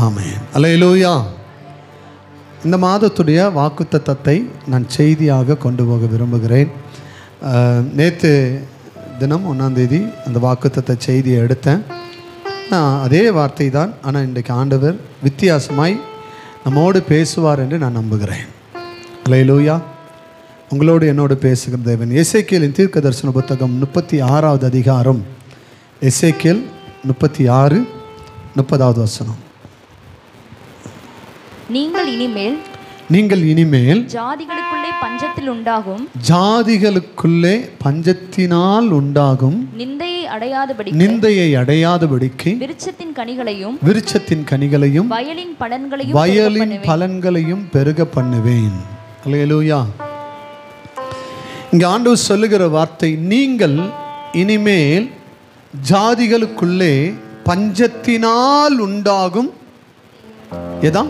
ஆமென். அல்லேலூயா. இந்த மாதத்துடைய வாக்குத்தத்தத்தை நான் செய்தியாக கொண்டு போக விரும்புகிறேன். நேற்று தினம் 1ஆம் தேதி அந்த வாக்குத்தத்த செய்தியை எடுத்தேன். அதே வார்த்தை தான், ஆனால் இன்றைக்கு ஆண்டவர் வித்தியாசமாய் நம்மோடு பேசுவார் என்று நான் நம்புகிறேன். அல்லேலூயா. உங்களோடு என்னோடு பேசுகிற தேவன். எசேக்கியேலின் தீர்க்க தரிசன புத்தகம் 36வது அதிகாரம், எசேக்கியேல் 36 30வது வசனம். நீங்கள் இனிமேல் ஜாதிகளுக்குள்ளே பஞ்சத்தினால் உண்டாகும் நிந்தையை அடையாதபடிக்கு விருட்சத்தின் கனிகளையும் வயலின் பலன்களையும் பெருக பண்ணுவேன். அல்லேலூயா. இங்கே ஆண்டவர் சொல்லுகிற வார்த்தை, நீங்கள் இனிமேல் ஜாதிகளுக்குள்ளே பஞ்சத்தினால் உண்டாகும், எதா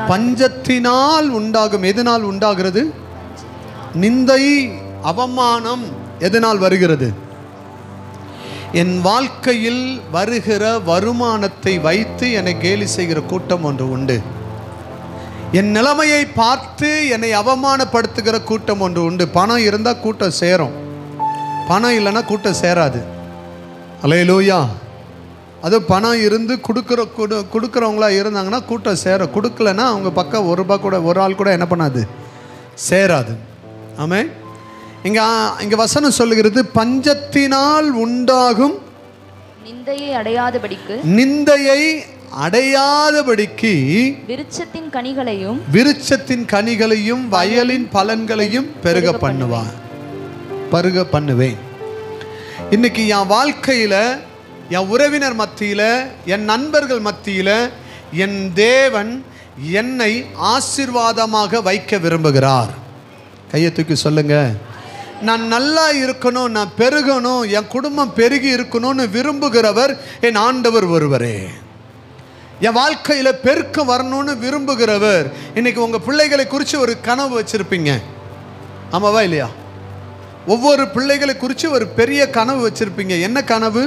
பஞ்சத்தினால் உண்டாகும். எதனால் உண்டாகிறது? நிந்தை, அவமானம் எதனால் வருகிறது? என் வாழ்க்கையில் வருகிற வருமானத்தை வைத்து என்னை கேலி செய்கிற கூட்டம் ஒன்று உண்டு. என் நிலைமையை பார்த்து என்னை அவமானப்படுத்துகிற கூட்டம் ஒன்று உண்டு. பணம் இருந்தால் கூட்டம் சேரும், பணம் இல்லைன்னா கூட்டம் சேராது. அல்லேலூயா. அது பணம் இருந்து கொடுக்குறவங்களா இருந்தாங்கன்னா கூட்டம் சேரும். கொடுக்கலன்னா அவங்க பக்கம் ஒரு ஆள் கூட என்ன பண்ணாது, சேராது. ஆமென். இங்கே வசனம் சொல்லுகிறது, பஞ்சத்தினால் உண்டாகும் நிந்தையை அடையாதபடிக்கு விருட்சத்தின் கனிகளையும் வயலின் பலன்களையும் பெருக பண்ணுவேன். இன்னைக்கு என் வாழ்க்கையில், என் உறவினர் மத்தியில், என் நண்பர்கள் மத்தியில் என் தேவன் என்னை ஆசீர்வாதமாக வைக்க விரும்புகிறார். கையை தூக்கி சொல்லுங்க. நான் நல்லா இருக்கணும், நான் பெருகணும், என் குடும்பம் பெருகி இருக்கணும்னு விரும்புகிறவர் என் ஆண்டவர் ஒருவரே. என் வாழ்க்கையில் பெருக்கம் வரணும்னு விரும்புகிறவர். இன்னைக்கு உங்கள் பிள்ளைகளை குறித்து ஒரு கனவு வச்சுருப்பீங்க, ஆமாவா இல்லையா? ஒவ்வொரு பிள்ளைகளை குறித்து ஒரு பெரிய கனவு வச்சுருப்பீங்க. என்ன கனவு?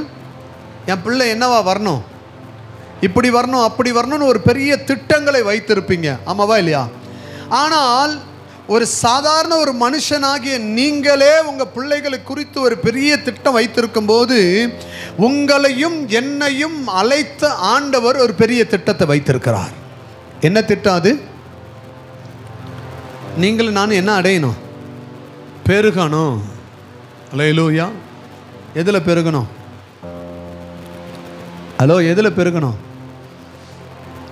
என் பிள்ளை என்னவா வரணும், இப்படி வரணும், அப்படி வரணும்னு ஒரு பெரிய திட்டங்களை வைத்திருப்பீங்க, ஆமாவா இல்லையா? ஆனால் ஒரு சாதாரண ஒரு மனுஷனாகிய நீங்களே உங்கள் பிள்ளைகளை குறித்து ஒரு பெரிய திட்டம் வைத்திருக்கும் போது, உங்களையும் என்னையும் அழைத்த ஆண்டவர் ஒரு பெரிய திட்டத்தை வைத்திருக்கிறார். என்ன திட்டம் அது? நீங்களும் நானும் என்ன அடையணும்? பெருகணும். அல்லேலூயா. எதில் பெருகணும்? ஹலோ, எதில் பெருகணும்?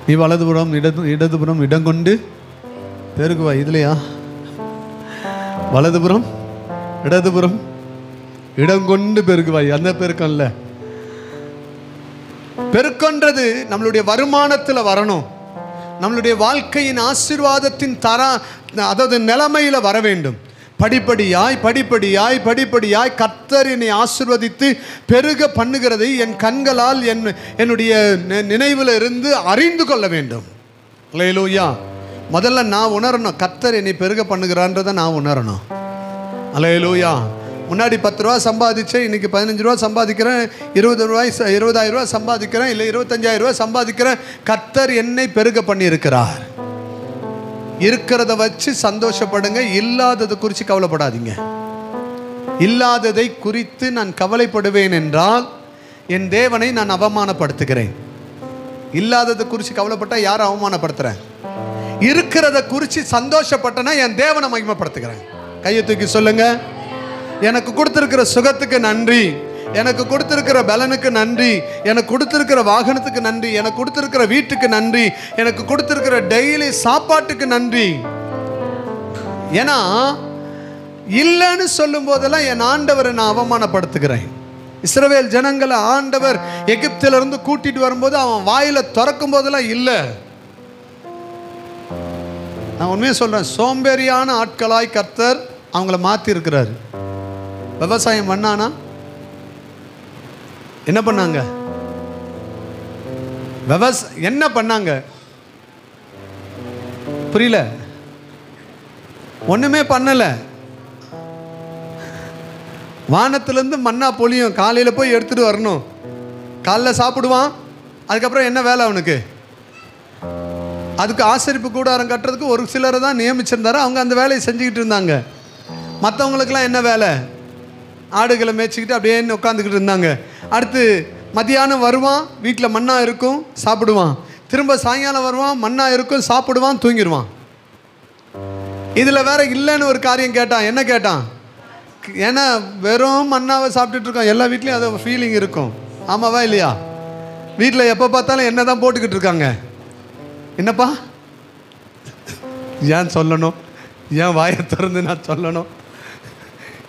நீ வலதுபுறம் இடதுபுறம் இடம் கொண்டு பெருகுவா. இதுலையா? வலதுபுறம் இடதுபுறம் இடம் கொண்டு பெருகுவாய். அந்த பெருக்கம் இல்லை. பெருக்கன்றது நம்மளுடைய வருமானத்தில் வரணும், நம்மளுடைய வாழ்க்கையின் ஆசீர்வாதத்தின் அதாவது நிலைமையில் வர வேண்டும். படிப்படியாய் கர்த்தர் என்னை ஆசீர்வதித்து பெருக பண்ணுகிறதை என் கண்களால் என்னுடைய நினைவில் இருந்து அறிந்து கொள்ள வேண்டும். அல்லேலூயா. முதல்ல நான் உணரணும், கர்த்தர் என்னை பெருக பண்ணுகிறான்றதை நான் உணரணும். அல்லேலூயா. முன்னாடி 10 ரூபா சம்பாதிச்சேன், இன்னைக்கு 15 ரூபா சம்பாதிக்கிறேன், 20,000 ரூபா சம்பாதிக்கிறேன், இல்லை 25,000 ரூபா சம்பாதிக்கிறேன். கர்த்தர் என்னை பெருக பண்ணியிருக்கிறார். இருக்கிறத வச்சு சந்தோஷப்படுங்க, இல்லாததை குறித்து கவலைப்படாதீங்க. இல்லாததை குறித்து நான் கவலைப்படுவேன் என்றால் என் தேவனை நான் அவமானப்படுத்துகிறேன். இல்லாததை குறித்து கவலைப்பட்டா யாரை அவமானப்படுத்துறேன்? இருக்கிறத குறித்து சந்தோஷப்பட்டனா என் தேவனை மகிமைப்படுத்துகிறேன். கையை தூக்கி சொல்லுங்க. எனக்கு கொடுத்திருக்கிற சுகத்துக்கு நன்றி, எனக்கு கொடுத்திருக்கிற பலனுக்கு நன்றி, எனக்கு கொடுத்திருக்கிற வாகனத்துக்கு நன்றி, எனக்கு கொடுத்திருக்கிற வீட்டுக்கு நன்றி, எனக்கு கொடுத்திருக்கிற டெய்லி சாப்பாட்டுக்கு நன்றி. ஏன்னா இல்லைன்னு சொல்லும் போதெல்லாம் என் ஆண்டவரை நான் அவமானப்படுத்துகிறேன். இஸ்ரவேல் ஜனங்களை ஆண்டவர் எகிப்திலிருந்து கூட்டிட்டு வரும்போது அவன் வாயில திறக்கும் போதெல்லாம் இல்லை. நான் உண்மையை சொல்றேன், சோம்பேறியான ஆட்களாய் கர்த்தர் அவங்கள மாற்றி இருக்கிறார். விவசாயம் பண்ணானா என்ன பண்ணாங்க? என்ன பண்ணாங்க? புரியல? ஒண்ணுமே பண்ணல. வானத்திலிருந்து மன்னா பொழியும், காலையில் போய் எடுத்துட்டு வரணும், காலைல சாப்பிடுவான், அதுக்கப்புறம் என்ன வேலை அவனுக்கு? அதுக்கு ஆசரிப்பு கூடாரம் கட்டுறதுக்கு ஒரு சிலரை தான் நியமிச்சிருந்தாரு. அவங்க அந்த வேலையை செஞ்சுக்கிட்டு இருந்தாங்க. மற்றவங்களுக்கெல்லாம் என்ன வேலை? ஆடுகளை மேய்ச்சிக்கிட்டு அப்படியே உட்காந்துக்கிட்டு இருந்தாங்க. அடுத்து மத்தியானம் வருவான், வீட்டில் மண்ணா இருக்கும், சாப்பிடுவான். திரும்ப சாயங்காலம் வருவான், மண்ணா இருக்கும், சாப்பிடுவான், தூங்கிடுவான். இதில் வேற இல்லைன்னு ஒரு காரியம் கேட்டான். என்ன கேட்டான்? ஏன்னா வெறும் மண்ணாவை சாப்பிட்டுட்டு இருக்கோம். எல்லா வீட்லேயும் அது ஃபீலிங் இருக்கும். ஆமாவா இல்லையா? வீட்டில் எப்போ பார்த்தாலும் என்ன தான் போட்டுக்கிட்டு இருக்காங்க. என்னப்பா ஏன் சொல்லணும்? ஏன் வாயை திறந்து நான் சொல்லணும்?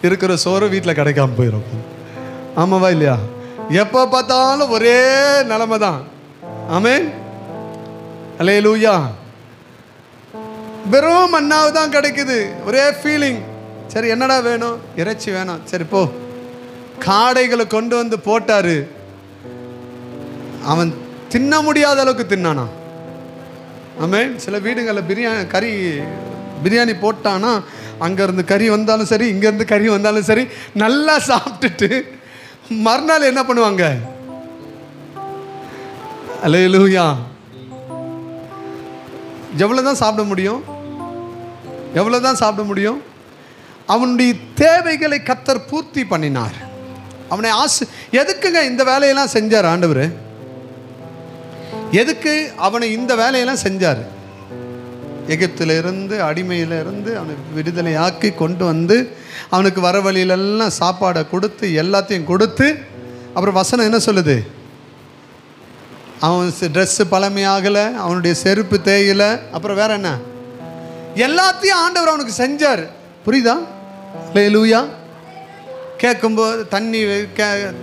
இருக்கிற சோறு வீட்டில் கிடைக்காம போயிடும். ஆமாவா இல்லையா? எப்போ பார்த்தாலும் ஒரே நிலைமை தான். ஆமென், அல்லேலூயா. வெறும் மண்ணாவு தான் கிடைக்குது, ஒரே ஃபீலிங். சரி, என்னடா வேணும்? இறைச்சி வேணும். சரி போ. காடைகளை கொண்டு வந்து போட்டாரு. அவன் தின்ன முடியாத அளவுக்கு தின்னானா? ஆமென். சில வீடுகளில் பிரியாணி போட்டானா, அங்கேருந்து கறி வந்தாலும் சரி, இங்கேருந்து கறி வந்தாலும் சரி, நல்லா சாப்பிட்டுட்டு மறுநாள் என்ன பண்ணுவாங்க? அல்லேலூயா. எவ்வளோதான் சாப்பிட முடியும்? எவ்வளோதான் சாப்பிட முடியும்? அவனுடைய தேவைகளை கர்த்தர் பூர்த்தி பண்ணினார். அவனை எதுக்குங்க இந்த வேலையெல்லாம் செஞ்சார் ஆண்டவர்? எதுக்கு அவனை இந்த வேலையெல்லாம் செஞ்சார்? எகிப்திலிருந்து, அடிமையிலிருந்து அவனை விடுதலை ஆக்கி கொண்டு வந்து அவனுக்கு வர வழியிலெல்லாம் சாப்பாடை கொடுத்து எல்லாத்தையும் கொடுத்து, அப்புறம் வசனம் என்ன சொல்லுது? அவன் ட்ரெஸ்ஸு பழமையாகலை, அவனுடைய செருப்பு தேயிலை, அப்புறம் வேற என்ன? எல்லாத்தையும் ஆண்டவர் அவனுக்கு செஞ்சார். புரியுதா? அல்லேலூயா. கேட்கும்போது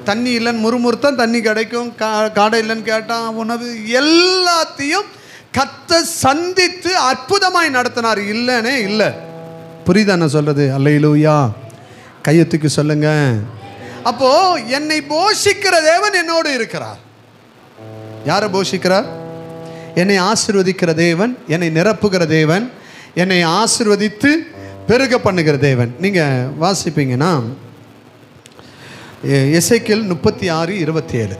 தண்ணி இல்லைன்னு முறுமுறுத்தான், தண்ணி கிடைக்கும். காடை இல்லைன்னு கேட்டான், உணவு, எல்லாத்தையும் கர்த்தர் சந்தித்து அற்புதமாய் நடத்தினார். இல்லைன்னே இல்லை. புரியுதா நான் சொல்றது? அல்லேலூயா. கையத்துக்கு சொல்லுங்க. அப்போ என்னை போஷிக்கிற தேவன் என்னோடு இருக்கிறார். யாரை போஷிக்கிறார்? என்னை ஆசீர்வதிக்கிற தேவன், என்னை நிரப்புகிற தேவன், என்னை ஆசீர்வதித்து பெருக பண்ணுகிற தேவன். நீங்க வாசிப்பீங்கன்னா எசேக்கியேல் 36:27.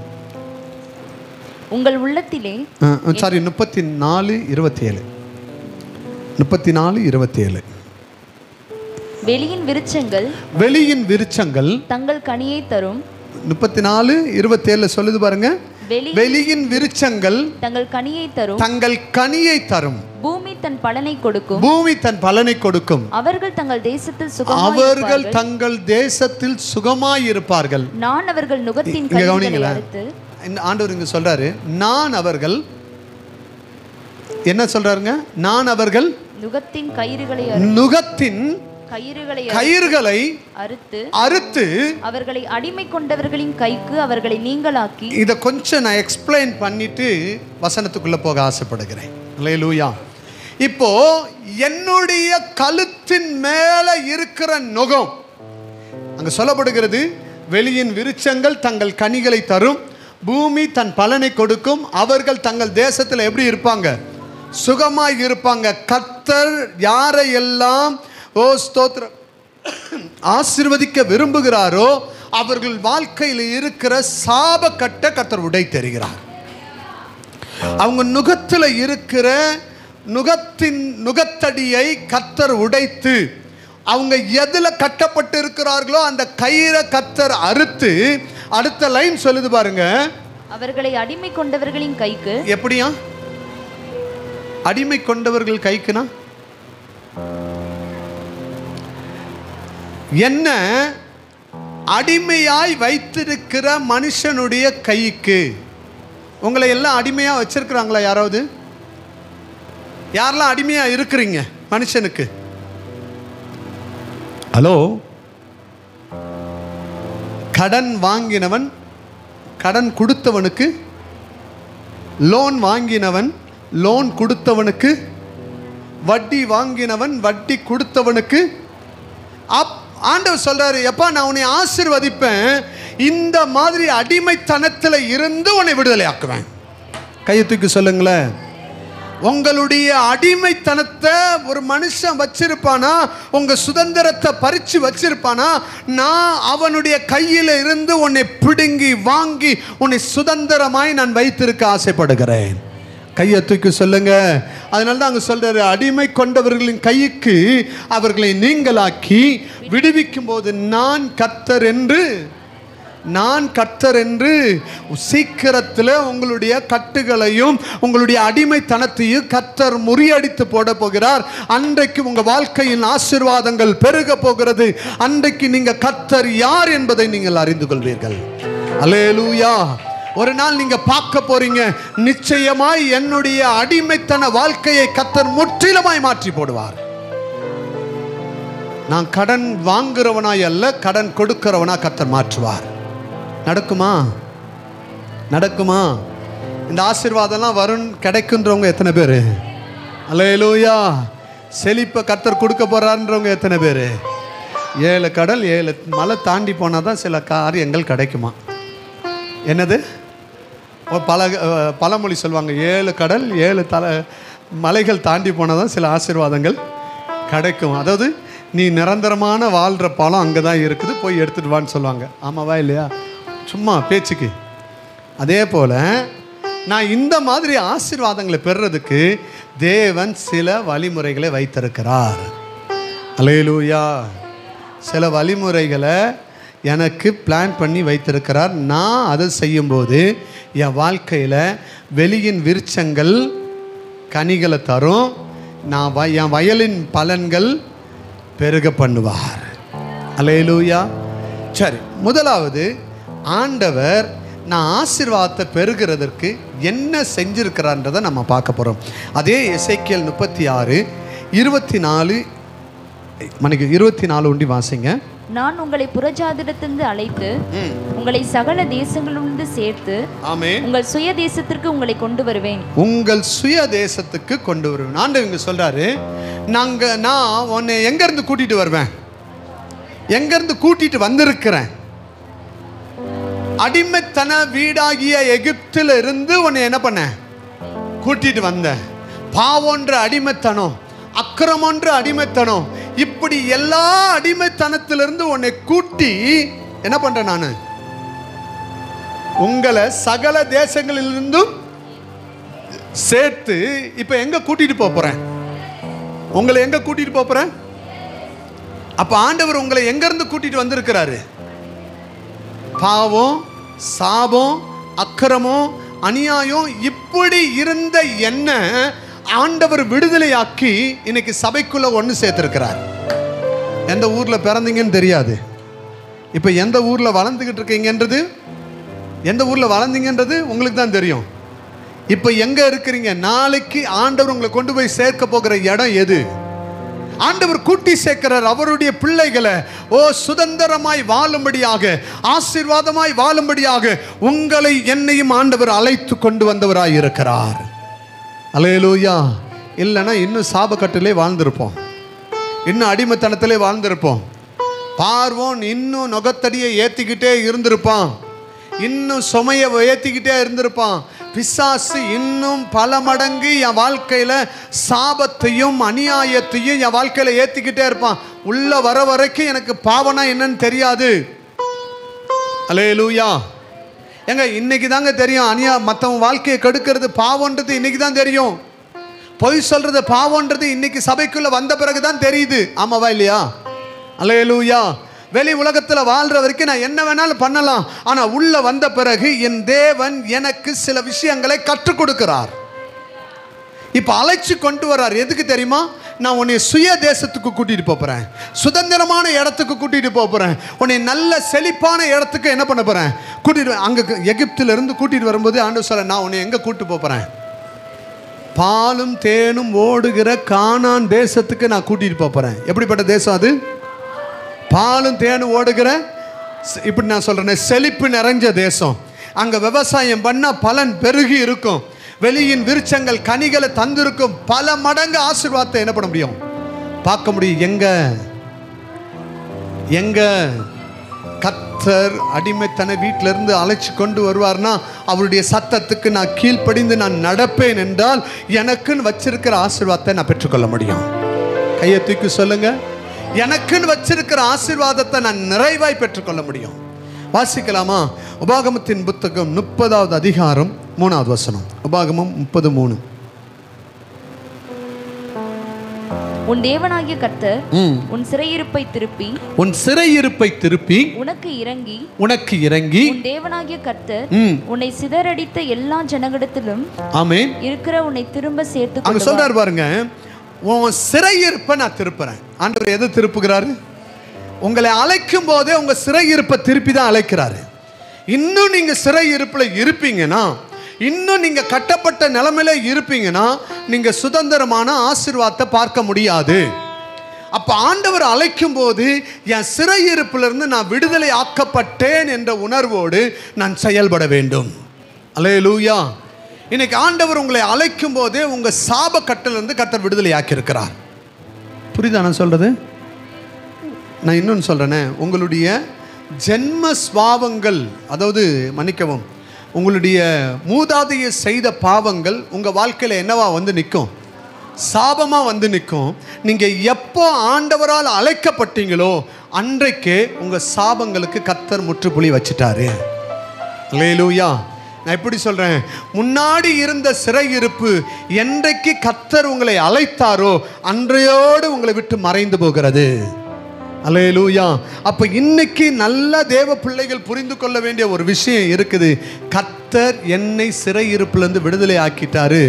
உங்கள் உள்ளத்திலே 34:27. 34:27. வெளியின் விருட்சங்கள் தங்கள் கனியை தரும். 34:27 சொல்லுது பாருங்க. வெளியின் விருட்சங்கள் தங்கள் கனியை தரும். பூமி தன் பலனை கொடுக்கும். அவர்கள் தங்கள் தேசத்தில் சுகமாய் இருப்பார்கள். நான் அவர்கள் நுகத்தின் கயிறுகளை அறுத்து. ஆண்டவர் இங்க சொல்றாரு, நான் அவர்கள் என்ன சொல்றாருங்க? நான் அவர்கள் நுகத்தின் கயிறுகளை அறுத்து அவர்களை அடிமை கொண்டவர்களின் கைக்கு அவர்களை நீங்களாக்கி. இதை கொஞ்சம் நான் எக்ஸ்பிளைன் பண்ணிட்டு வசனத்துக்குள்ள போக ஆசைப்படுகிறேன். அல்லேலூயா. இப்போ என்னுடைய கழுத்தின் மேல இருக்கிற நுகம், அங்க சொல்லப்படுகிறது, வெளியின் விருட்சங்கள் தங்கள் கனிகளை தரும், பூமி தன் பலனை கொடுக்கும், அவர்கள் தங்கள் தேசத்தில் எப்படி இருப்பாங்க? சுகமாய் இருப்பாங்க. கர்த்தர் யாரையெல்லாம் ஸ்தோத்திரம் ஆசீர்வதிக்க விரும்புகிறாரோ அவர்கள் வாழ்க்கையில் இருக்கிற சாபக்கட்டை கர்த்தர் உடை தெரிகிறார். அவங்க நுகத்தில் இருக்கிற நுகத்தடியை கர்த்தர் உடைத்து, அவங்க எதில் கட்டப்பட்டு இருக்கிறார்களோ அந்த கயிறை கர்த்தர் அறுத்து, அடுத்த லைன் சொல்லுது பாருங்க, அவர்களை அடிமை கொண்டவர்களின் கைக்கு. எப்படியா அடிமை கொண்டவர்கள் கைக்குனா என்ன? அடிமையாய் வைத்திருக்கிற மனுஷனுடைய கைக்கு. உங்களை எல்லாம் அடிமையா வச்சிருக்கிறாங்களா? யாராவது? யாரெல்லாம் அடிமையா இருக்கிறீங்க மனுஷனுக்கு? ஹலோ. கடன் வாங்கினவன் கடன் கொடுத்தவனுக்கு, லோன் வாங்கினவன் லோன் கொடுத்தவனுக்கு, வட்டி வாங்கினவன் வட்டி கொடுத்தவனுக்கு. ஆண்டவர் சொல்றாரு, எப்பா நான் உன்னை ஆசீர்வதிப்பேன், இந்த மாதிரி அடிமைத்தனத்தில் இருந்து உன்னை விடுதலை ஆக்குவேன். கையை தூக்கி சொல்லுங்களேன். உங்களுடைய அடிமைத்தனத்தை ஒரு மனுஷன் வச்சிருப்பானா, உங்க சுதந்திரத்தை பறிச்சு வச்சிருப்பானா, நான் அவனுடைய கையில் இருந்து உன்னை பிடுங்கி வாங்கி உன்னை சுதந்திரமாய் நான் வைத்திருக்க ஆசைப்படுகிறேன். கையை தூக்கி சொல்லுங்க. அதனால தான் அங்கே சொல்றாரு, அடிமை கொண்டவர்களின் கைக்கு அவர்களை நீங்களாக்கி விடுவிக்கும் போது நான் கர்த்தர் என்று சீக்கிரத்தில் உங்களுடைய கட்டுகளையும் உங்களுடைய அடிமைத்தனத்தையும் கர்த்தர் முறியடித்து போட போகிறார். அன்றைக்கு உங்க வாழ்க்கையின் ஆசீர்வாதங்கள் பெருக போகிறது. அன்றைக்கு நீங்க கர்த்தர் யார் என்பதை நீங்கள் அறிந்து கொள்வீர்கள். அல்லேலூயா. ஒரு நாள் நீங்க பார்க்க போறீங்க, நிச்சயமாய் என்னுடைய அடிமைத்தன வாழ்க்கையை கர்த்தர் முற்றிலுமாய் மாற்றி போடுவார். நான் கடன் வாங்குறவனாய் அல்ல, கடன் கொடுக்கிறவனா கர்த்தர் மாற்றுவார். நடக்குமா? இந்த ஆசீர்வாதம்லாம் வரும் கிடைக்குன்றவங்க எத்தனை பேர்? அல்லேலூயா. செழிப்பை கர்த்தர் கொடுக்க போறாருன்றவங்க எத்தனை பேர்? 7 கடல் 7 மலை தாண்டி போனால் தான் சில காரியங்கள் கிடைக்குமா? என்னது? பழமொழி சொல்லுவாங்க, 7 கடல் 7 மலைகள் தாண்டி போனால் தான் சில ஆசீர்வாதங்கள் கிடைக்கும். அதாவது நீ நிரந்தரமான வாழ்கிற பழம் அங்கே தான் இருக்குது, போய் எடுத்துகிட்டு வான்னு சொல்லுவாங்க. ஆமாவா இல்லையா? சும்மா பேச்சுக்கு. அதே போல் நான் இந்த மாதிரி ஆசீர்வாதங்களை பெறுறதுக்கு தேவன் சில வழிமுறைகளை வைத்திருக்கிறார். அல்லேலூயா. சில வழிமுறைகளை எனக்கு பிளான் பண்ணி வைத்திருக்கிறார். நான் அதை செய்யும்போது என் வாழ்க்கையில் வெளியின் விருட்சங்கள் கனிகளை தரும். நான் என் வயலின் பலன்கள் பெருக பண்ணுவார். அல்லேலூயா. சரி, முதலாவது ஆண்டவர் நான் ஆசீர்வாதத்தை பெறுகிறதற்கு என்ன செஞ்சிருக்கிறான்றதை நம்ம பார்க்க போகிறோம். அதே எசேக்கியேல் 24 ஒண்டி வாசிங்க. நான் உங்களை புறஜாதியிடத்திலிருந்து அழைத்து உங்களை சகல தேசங்களிலிருந்து சேர்த்து உங்கள் சுய தேசத்திற்கு உங்களை கொண்டு வருவேன். உங்கள் சுய தேசத்துக்கு கொண்டு வருவேன். ஆண்டவர் இங்க சொல்றாரு, நான் உன்னை எங்க இருந்து கூட்டிட்டு வருவேன்? எங்க இருந்து கூட்டிட்டு வந்திருக்கிறேன்? அடிமைத்தன வீடாகிய எகிப்தில் இருந்து உன்னை என்ன பண்ண? கூட்டிட்டு வந்த. பாவொன்ற அடிமைத்தனம், அக்கிரமொன்ற அடிமைத்தனம், இப்படி எல்லா அடிமைத்தனத்திலிருந்து உன்னை கூட்டி என்ன பண்றேன்? நான் உங்களை சகல தேசங்களிலிருந்தும் சேர்த்து இப்ப எங்க கூட்டிட்டு போறேன்? உங்களை எங்க கூட்டிட்டு போறேன்? அப்ப ஆண்டவர் உங்களை எங்க இருந்து கூட்டிட்டு வந்திருக்கிறாரு? பாவம், சாபம், அக்கிரமம், அநியாயம் இப்படி இருந்த என்ன ஆண்டவர் விடுதலையாக்கி இன்னைக்கு சபைக்குள்ள ஒன்று சேர்த்திருக்கிறார். எந்த ஊர்ல பிறந்தீங்கன்னு தெரியாது, இப்ப எந்த ஊர்ல வளர்ந்துகிட்டு இருக்கீங்கன்றது, எந்த ஊர்ல வளர்ந்தீங்கன்றது உங்களுக்கு தான் தெரியும். இப்ப எங்க இருக்கிறீங்க? நாளைக்கு ஆண்டவர் உங்களை கொண்டு போய் சேர்க்க போகிற இடம் எது? ஆண்டவர் கூட்டி சேர்க்கிறார் அவருடைய பிள்ளைகளை சுதந்திரமாய் வாழும்படியாக, ஆசீர்வாதமாய் வாழும்படியாக உங்களை என்னையும் ஆண்டவர் அழைத்து கொண்டு வந்தவராய் இருக்கிறார். அல்லேலூயா. இல்லைன்னா இன்னும் சாபக்கட்டிலே வாழ்ந்திருப்போம், இன்னும் அடிமைத்தனத்திலே வாழ்ந்திருப்போம். பார்வோன் இன்னும் நுகத்தடியை ஏற்றிக்கிட்டே இருந்திருப்பான், இன்னும் சுமையை ஏற்றிக்கிட்டே இருந்திருப்பான். பிசாசு இன்னும் பல மடங்கு என் வாழ்க்கையில் சாபத்தையும் அநியாயத்தையும் என் வாழ்க்கையில் ஏற்றிக்கிட்டே இருப்பான். உள்ள வர வரைக்கும் எனக்கு பாவனா என்னன்னு தெரியாது. அல்லேலூயா. ஏங்க இன்னைக்கு தாங்க தெரியும் மற்றவங்க வாழ்க்கையை கெடுக்கிறது பாவன்றது இன்னைக்கு தான் தெரியும். பொய் சொல்றது பாவன்றது இன்னைக்கு சபைக்குள்ள வந்த பிறகு தான் தெரியுது. ஆமாவா இல்லையா? அல்லேலூயா. வெளி உலகத்தில் வாழ்ற வரைக்கும் நான் என்ன வேணாலும் பண்ணலாம், ஆனா உள்ள வந்த பிறகு என் தேவன் எனக்கு சில விஷயங்களை கற்றுக் கொடுக்கிறார். இப்ப அழைச்சு கொண்டு வர்றார். எதுக்கு தெரியுமா? நான் உன்னை சுய தேசத்துக்கு கூட்டிட்டு போறேன், சுதந்திரமான இடத்துக்கு கூட்டிட்டு போறேன், உன்னை நல்ல செழிப்பான இடத்துக்கு என்ன பண்ண போறேன்? கூட்டிட்டு. அங்க எகிப்தில இருந்து கூட்டிட்டு வரும்போது ஆண்டவர் சொல்ற, நான் உன்னை எங்க கூட்டு போறேன்? பாலும் தேனும் ஓடுகிற கானான் தேசத்துக்கு நான் கூட்டிட்டு போறேன். எப்படிப்பட்ட தேசம் அது? பாலும் தேனும் ஓடுகிற, இப்படி நான் சொல்றேன், செழிப்பு நிறைஞ்ச தேசம். அங்க விவசாயம் பண்ண பலன் பெருகி இருக்கும், வெளியின் விருட்சங்கள் கனிகளை தந்திருக்கும், பல மடங்கு ஆசீர்வாதத்தை என்ன பண்ண முடியும்? பார்க்க முடியும். எங்க கர்த்தர் அடிமைத்தன வீட்டில இருந்து அழைச்சு கொண்டு வருவார்னா அவருடைய சத்தத்துக்கு நான் கீழ்ப்படிந்து நான் நடப்பேன் என்றால் எனக்குன்னு வச்சிருக்கிற ஆசீர்வாதத்தை நான் பெற்றுக்கொள்ள முடியும். கையை தூக்கி சொல்லுங்க, எனக்குன்னு வச்சிருக்கிற ஆசீர்வாதத்தை நான் நிறைவாய் பெற்றுக்கொள்ள முடியும். வாசிக்கலாமா? உபாகமத்தின் புத்தகம் 30வது அதிகாரம் 3வது வசனம். உபாகமம் 30:3. உன் தேவனாகிய கர்த்தர் உன் சிறையிருப்பை திருப்பி உனக்கு இறங்கி உன் தேவனாகிய கர்த்தர் உன்னை சிதறடித்த எல்லா ஜனங்களிடத்திலும் ஆமென் இருக்கிற உன்னை திரும்ப சேர்த்து அங்க சொல்றாரு பாருங்க, உன் சிறையிருப்பை நான் திருப்புறேன். ஆண்டவர் எதை திருப்புகிறாரு? உங்களை அழைக்கும் போதே உங்க சிறையிருப்பை திருப்பி தான் அழைக்கிறாரு. இன்னும் நீங்க சிறையிருப்புல இருப்பீங்கன்னா, இன்னும் நீங்க கட்டப்பட்ட நிலைமையில இருப்பீங்கன்னா, நீங்க சுதந்திரமான ஆசீர்வாதத்தை பார்க்க முடியாது. அப்ப ஆண்டவர் அழைக்கும் போது என் சிறையிருப்பிலிருந்து நான் விடுதலை ஆக்கப்பட்டேன் என்ற உணர்வோடு நான் செயல்பட வேண்டும். அல்லேலூயா. இன்னைக்கு ஆண்டவர் உங்களை அழைக்கும் போதே உங்க சாப கட்டிலிருந்து கர்த்தர் விடுதலை ஆக்கியிருக்கிறார். புரியுதா நான் சொல்றது? நான் இன்னொன்று சொல்றேனே, உங்களுடைய ஜென்ம ஸ்வாவங்கள், அதாவது மன்னிக்கவும், உங்களுடைய மூதாதையர் செய்த பாவங்கள் உங்கள் வாழ்க்கையில் என்னவா வந்து நிற்கும்? சாபமாக வந்து நிற்கும். நீங்கள் எப்போ ஆண்டவரால் அழைக்கப்பட்டீங்களோ அன்றைக்கே உங்கள் சாபங்களுக்கு கர்த்தர் முற்றுப்புள்ளி வச்சிட்டாரு. அல்லேலூயா. நான் எப்படி சொல்கிறேன், முன்னாடி இருந்த சிறையிருப்பு என்றைக்கு கர்த்தர் உங்களை அழைத்தாரோ அன்றையோடு உங்களை விட்டு மறைந்து போகிறது. அல்லேலூயா. அப்போ இன்னைக்கு நல்ல தேவ பிள்ளைகள் புரிந்து கொள்ள வேண்டிய ஒரு விஷயம் இருக்குது. கர்த்தர் என்னை சிறையிருப்பிலிருந்து விடுதலை ஆக்கிட்டாரு,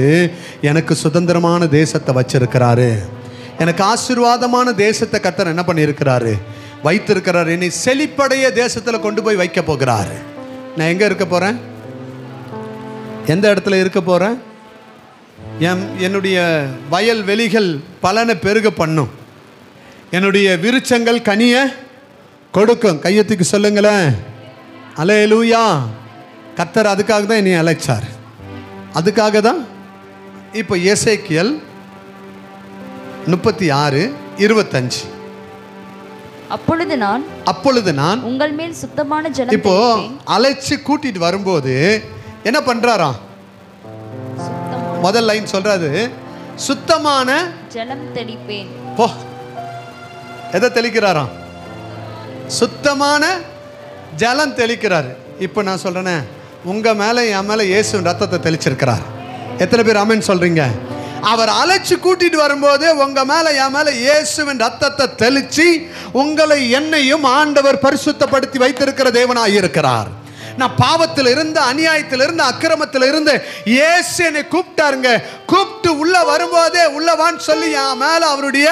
எனக்கு சுதந்திரமான தேசத்தை வச்சிருக்கிறாரு, எனக்கு ஆசீர்வாதமான தேசத்தை கர்த்தர் என்ன பண்ணியிருக்கிறாரு? வைத்திருக்கிறார். என்னை செழிப்படைய தேசத்தில் கொண்டு போய் வைக்க போகிறாரு. நான் எங்கே இருக்க போகிறேன்? எந்த இடத்துல இருக்க போகிறேன்? என்னுடைய வயல் வெளிகள் பலனை பெருக பண்ணும், என்னுடைய விருட்சங்கள் கனிய கொடுக்கும். கையத்துக்கு சொல்லுங்களேன். அல்லேலூயா. கர்த்தர் அதுக்காக தான் என்னை அழைச்சார். அதுக்காக தான் இப்போ எசேக்கியேல் 36:25. அப்பொழுது நான் உங்கள் மேல் சுத்தமான ஜலம். இப்போ அழைச்சு கூட்டிட்டு வரும்போது என்ன பண்றாராம்? முதல் லைன் சொல்றாரு, சுத்தமான ஜலம் தெளிப்பேன். போ. எதை தெளிக்கிறாராம்? சுத்தமான ஜலம் தெளிக்கிறாரு. இப்போ நான் சொல்றேனே, உங்க மேல என் மேல இயேசு ரத்தத்தை தெளிச்சிருக்கிறார். எத்தனை பேர் ஆமென் சொல்றீங்க? அவர் அழைச்சு கூட்டிட்டு வரும்போது உங்க மேல என் மேல இயேசுவின் ரத்தத்தை தெளிச்சு உங்களை என்னையும் ஆண்டவர் பரிசுத்தப்படுத்தி வைத்திருக்கிற தேவனாய் இருக்கிறார். நான் பாவத்தில் இருந்து, அநியாயத்தில் இருந்து, அக்கிரமத்தில் இருந்து இயேசு என்னை கூப்பிட்டாருங்க. கூப்பிட்டு உள்ள வரும்போதே உள்ளவான்னு சொல்லி என் மேல அவருடைய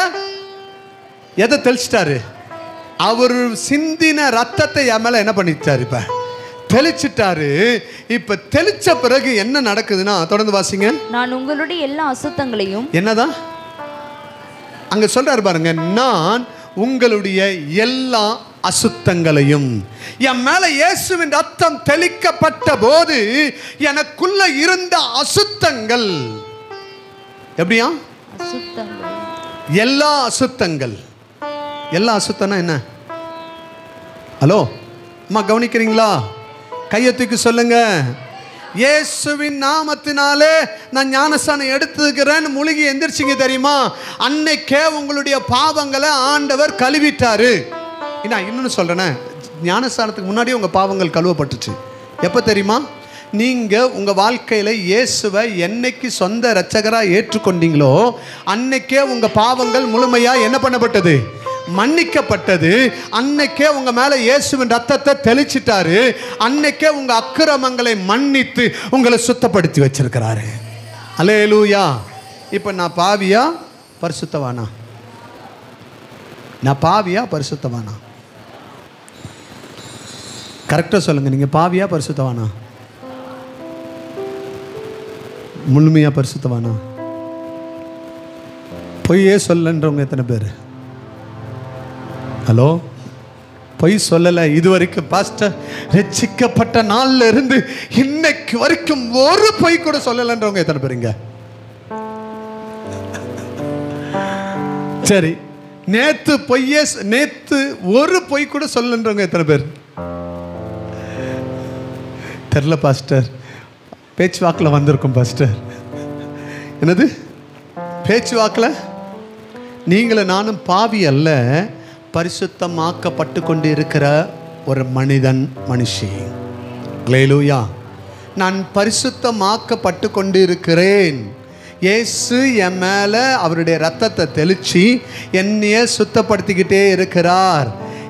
எதை தெளிச்சிட்டாரு? அவர் சிந்தின ரத்தத்தை என் மேல என்ன பண்ணிட்டாரு? இப்ப தெளிச்சிட்டாரு. இப்ப தெளிச்ச பிறகு என்ன நடக்குதுன்னா, தொடர்ந்து வாசிங்க. நான் உங்களுடைய எல்லா அசுத்தங்களையும், என்னதான் அங்க சொல்றாரு பாருங்க, நான் உங்களுடைய எல்லா அசுத்தங்களையும். என் மேல இயேசுவின் ரத்தம் தெளிக்கப்பட்ட போது எனக்குள்ள இருந்த அசுத்தங்கள் எப்படியா? அசுத்தங்கள், எல்லா அசுத்தங்கள். எல்லா அசுத்தம்னா என்ன? ஹலோ அம்மா, கவனிக்கிறீங்களா? கையத்துக்கு சொல்லுங்க. இயேசுவின் நாமத்தினாலே நான் ஞானஸ்தானம் எடுத்துக்கிறேன்னு முழுகி எந்திரிச்சிங்க தெரியுமா? அன்னைக்கே உங்களுடைய பாவங்களை ஆண்டவர் கழுவிட்டாரு. நான் இன்னொன்று சொல்றேனே, ஞானஸ்தானத்துக்கு முன்னாடியே உங்க பாவங்கள் கழுவப்பட்டுச்சு. எப்போ தெரியுமா? நீங்கள் உங்கள் வாழ்க்கையில் இயேசுவை என்னைக்கு சொந்த இரட்சகராக ஏற்றுக்கொண்டீங்களோ அன்னைக்கே உங்கள் பாவங்கள் முழுமையாக என்ன பண்ணப்பட்டது? மன்னிக்கப்பட்டது. அன்னைக்கே உங்கள் மேலே இயேசுவின் ரத்தத்தை தெளிச்சிட்டாரு. அன்னைக்கே உங்கள் அக்கிரமங்களை மன்னித்து உங்களை சுத்தப்படுத்தி வச்சிருக்கிறாரு. அல்லேலூயா. இப்போ நான் பாவியா பரிசுத்தவானா? நான் பாவியா பரிசுத்தவானா? கரெக்டாக சொல்லுங்கள். நீங்கள் பாவியா பரிசுத்தவானா? முழுமையா பரிசுத்தவானா? பொய்யே சொல்லன்றவங்க எத்தனை பேர்? ஹலோ, பொய் சொல்லலை இது வரைக்கும் பாஸ்டர், ரட்சிக்கப்பட்ட நாள்ல இருந்து இன்னைக்கு வரைக்கும் ஒரு பொய் கூட சொல்லலைன்றவங்க எத்தனை பேருங்க? சரி, நேத்து ஒரு பொய் கூட சொல்லன்றவங்க எத்தனை பேர்? தெரியல பாஸ்டர், பேச்சுவாக்கில் வந்திருக்கும் பாஸ்டர். என்னது பேச்சுவாக்கில்? நீங்களும் நானும் பாவி அல்ல, பரிசுத்தமாக்கப்பட்டு கொண்டு இருக்கிற ஒரு மனிதன், மனுஷி. அல்லேலூயா. நான் பரிசுத்தமாக்கப்பட்டு கொண்டு இருக்கிறேன். இயேசு என் மேலே அவருடைய ரத்தத்தை தெளித்து என்னையே சுத்தப்படுத்திக்கிட்டே இருக்கிறார்.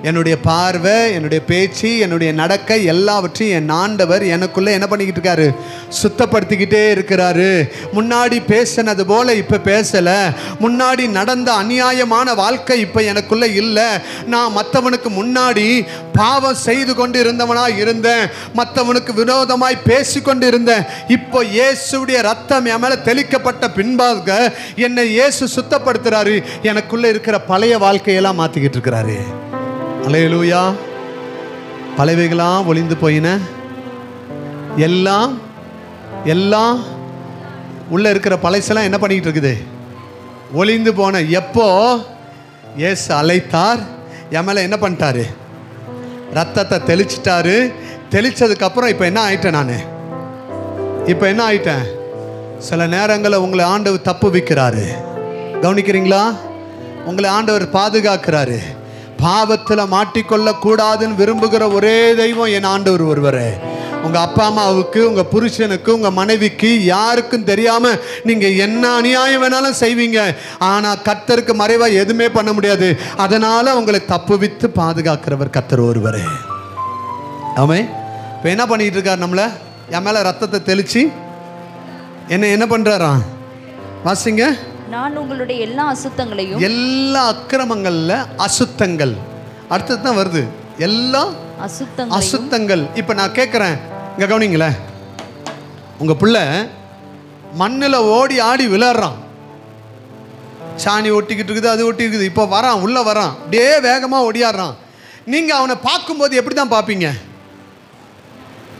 என்னுடைய பார்வை, என்னுடைய பேச்சு, என்னுடைய நடக்கை எல்லாவற்றையும் என் ஆண்டவர் எனக்குள்ளே என்ன பண்ணிக்கிட்டு இருக்காரு? சுத்தப்படுத்திக்கிட்டே இருக்கிறாரு. முன்னாடி பேசினது போல் இப்போ பேசலை. முன்னாடி நடந்த அநியாயமான வாழ்க்கை இப்போ எனக்குள்ளே இல்லை. நான் மற்றவனுக்கு முன்னாடி பாவம் செய்து கொண்டு இருந்தவனாக இருந்தேன், மற்றவனுக்கு விரோதமாய் பேசி கொண்டு இருந்தேன். இப்போ இயேசுடைய ரத்தம் என் மேலே தெளிக்கப்பட்ட பின்பாக என்னை இயேசு சுத்தப்படுத்துகிறாரு. எனக்குள்ளே இருக்கிற பழைய வாழ்க்கையெல்லாம் மாற்றிக்கிட்டு இருக்கிறாரு. அல்லேலூயா. பழையவைகளாம் ஒளிந்து போயின, எல்லாம் உள்ள இருக்கிற பழைசெல்லாம் என்ன பண்ணிக்கிட்டு இருக்குது? ஒளிந்து போன. எப்போ இயேசு அழைத்தார், என் மேலே என்ன பண்ணிட்டாரு? ரத்தத்தை தெளிச்சிட்டாரு. தெளிச்சதுக்கப்புறம் இப்போ என்ன ஆயிட்டேன்? நான் இப்போ என்ன ஆயிட்டேன்? சில நேரங்களில் உங்களை ஆண்டவர் தப்பு வைக்கிறாரு. கவனிக்கிறீங்களா? உங்களை ஆண்டவர் பாதுகாக்கிறாரு. பாவத்தில் மாட்டிக்கொள்ள கூடாதுன்னு விரும்புகிற ஒரே தெய்வம் என் ஆண்டவர் ஒருவரே. உங்கள் அப்பா அம்மாவுக்கு, உங்கள் புருஷனுக்கு, உங்கள் மனைவிக்கு யாருக்கும் தெரியாமல் நீங்கள் என்ன அநியாயம் வேணாலும் செய்வீங்க. ஆனால் கர்த்தருக்கு மறைவாக எதுவுமே பண்ண முடியாது. அதனால் உங்களை தப்புவித்து பாதுகாக்கிறவர் கர்த்தர் ஒருவரே. ஆமே. இப்போ என்ன பண்ணிக்கிட்டு இருக்கார்? நம்மளை என் மேலே ரத்தத்தை தெளித்து என்ன பண்ணுறாராம்? வாசிங்க. நான் உங்களுடைய எல்லா அசுத்தங்களையும், எல்லா அக்கிரமங்கள்ல அசுத்தங்கள் அடுத்தது தான் வருது, எல்லா அசுத்தங்கள். இப்போ நான் கேட்குறேன், இங்கே கவனிங்களேன். உங்கள் பிள்ளை மண்ணில் ஓடி ஆடி விளையாடுறான், சாணி ஒட்டிக்கிட்டு இருக்குது, அது ஒட்டி இருக்குது. இப்போ வரான், உள்ளே வரான், அப்படியே வேகமாக ஒடியாடுறான். நீங்கள் அவனை பார்க்கும்போது எப்படி தான் பார்ப்பீங்க?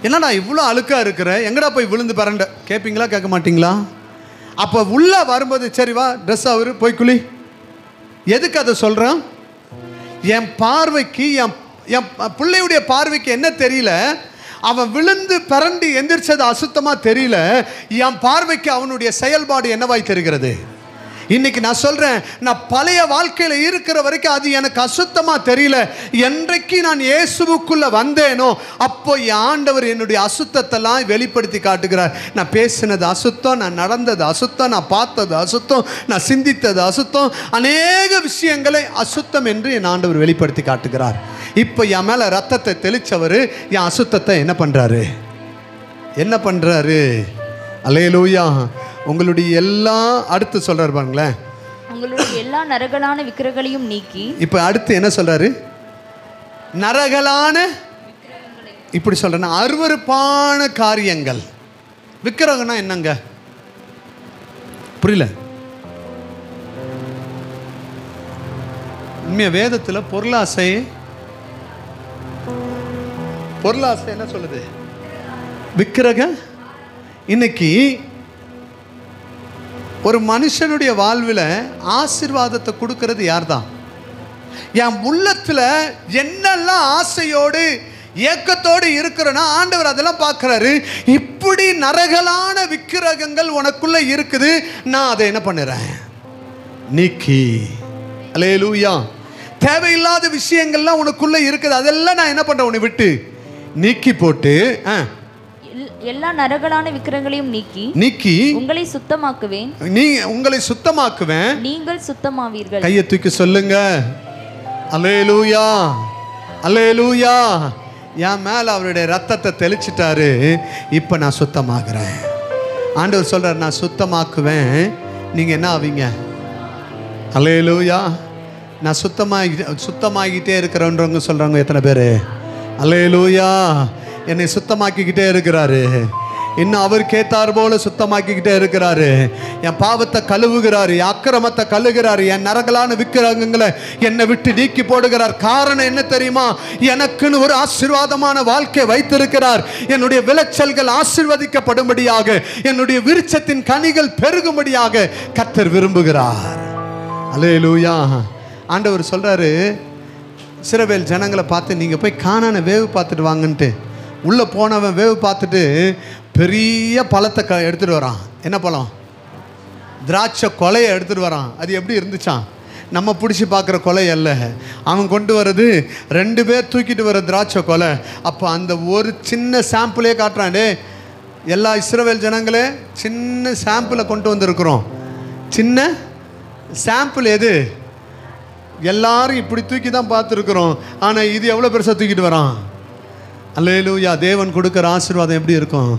என்னடா இவ்வளோ அழுக்காக இருக்கிற, எங்கடா போய் விழுந்து பரண்ட கேட்பீங்களா? கேட்க மாட்டிங்களா? அப்போ உள்ளே வரும்போது சரி வா ட்ரெஸ் அவரு போய் குளி. எதுக்கு அதை சொல்கிறான்? என் பார்வைக்கு, என் பிள்ளையுடைய பார்வைக்கு என்ன தெரியல, அவன் விழுந்து பரண்டு எந்திரிச்சது அசுத்தமாக தெரியல. என் பார்வைக்கு அவனுடைய செயல்பாடு என்னவாய் தெரிகிறது? இன்னைக்கு நான் சொல்கிறேன், நான் பழைய வாழ்க்கையில் இருக்கிற வரைக்கும் அது எனக்கு அசுத்தமாக தெரியல. என்றைக்கு நான் இயேசுவுக்குள்ளே வந்தேனோ அப்போ என் ஆண்டவர் என்னுடைய அசுத்தத்தெல்லாம் வெளிப்படுத்தி காட்டுகிறார். நான் பேசினது அசுத்தம், நான் நடந்தது அசுத்தம், நான் பார்த்தது அசுத்தம், நான் சிந்தித்தது அசுத்தம், அநேக விஷயங்களை அசுத்தம் என்று என் ஆண்டவர் வெளிப்படுத்தி காட்டுகிறார். இப்போ என் மேலே ரத்தத்தை தெளித்தவர் என் அசுத்தத்தை என்ன பண்ணுறாரு? அல்லேலூயா. உங்களுடைய எல்லா அடுத்து சொல்றாரு பாருங்களேன், உங்களுடைய எல்லா நரகலான விக்கிரகங்களையும் நீக்கி. இப்போ அடுத்து என்ன சொல்றாரு? நரகலான, இப்படி சொல்றேன்னா அருவருப்பான காரியங்கள். விக்கிரகம்னா என்னங்க? புரியல. உண்மையா வேதத்தில் பொருளாசை என்ன சொல்லுது? விக்கிரக. இன்னைக்கு ஒரு மனுஷனுடைய வாழ்வில் ஆசீர்வாதத்தை கொடுக்கறது யார் தான்? என் உள்ளத்தில் என்னெல்லாம் ஆசையோடு ஏக்கத்தோடு இருக்கிறனா ஆண்டவர் அதெல்லாம் பார்க்குறாரு. இப்படி நரகலான விக்கிரகங்கள் உனக்குள்ளே இருக்குது, நான் அதை என்ன பண்ணுறேன்? நீக்கி. அல்லேலூயா. தேவையில்லாத விஷயங்கள்லாம் உனக்குள்ளே இருக்குது, அதெல்லாம் நான் என்ன பண்ணுறேன்? உன்னை விட்டு நீக்கி போட்டு எல்லா நரகலான விக்கிரகங்களையும் நீக்கி உங்களை சுத்தமாக்குவேன், நீங்கள் சுத்தமாவீர்கள். கையை தூக்கி சொல்லுங்க. அல்லேலூயா, அல்லேலூயா. என் மேல அவருடைய ரத்தத்தை தெளிச்சிட்டாரு, இப்போ நான் சுத்தமாகிறேன். ஆண்டவர் சொல்றார், நான் சுத்தமாக்குவேன், நீங்க என்ன ஆவீங்க? அல்லேலூயா. நான் சுத்தமாகிட்டே இருக்கிறேன்றவங்க சொல்றாங்க எத்தனை பேர்? அல்லேலூயா. என்னை சுத்தமாக்கிக்கிட்டே இருக்கிறாரு. இன்னும் அவர் கேட்டார் போல சுத்தமாக்கிக்கிட்டே இருக்கிறாரு. என் பாவத்தை கழுவுகிறாரு, என் அக்கிரமத்தை கழுவுகிறாரு, என் நரகலான விக்கிரகங்களை என்னை விட்டு நீக்கி போடுகிறார். காரணம் என்ன தெரியுமா? எனக்குன்னு ஒரு ஆசீர்வாதமான வாழ்க்கை வைத்திருக்கிறார். என்னுடைய விளைச்சல்கள் ஆசீர்வதிக்கப்படும்படியாக, என்னுடைய விருட்சத்தின் கனிகள் பெருகும்படியாக கர்த்தர் விரும்புகிறார். அல்லேலூயா. ஆண்டவர் சொல்றாரு, இஸ்ரவேல் ஜனங்களை பார்த்து நீங்கள் போய் கானான வேவு பார்த்துட்டு வாங்கன்ட்டு. உள்ளே போனவன் வேவு பார்த்துட்டு பெரிய பழத்தை எடுத்துகிட்டு வரான். என்ன பழம்? திராட்சை கொலையை எடுத்துகிட்டு வரான். அது எப்படி இருந்துச்சான்? நம்ம பிடிச்சி பார்க்குற கொலை அல்ல, அவன் கொண்டு வர்றது 2 பேர் தூக்கிட்டு வர திராட்சை கொலை. அப்போ அந்த ஒரு சின்ன சாம்பிளே காட்டுறான். எல்லா இஸ்ரவேல் ஜனங்களே சின்ன சாம்பிளை கொண்டு வந்திருக்கிறோம். சின்ன சாம்பிள் எது? எல்லாரும் இப்படி தூக்கி தான் பார்த்துருக்குறோம். ஆனால் இது எவ்வளோ பெருசாக தூக்கிட்டு வரான். அல்லேலூயா. தேவன் கொடுக்குற ஆசீர்வாதம் எப்படி இருக்கும்?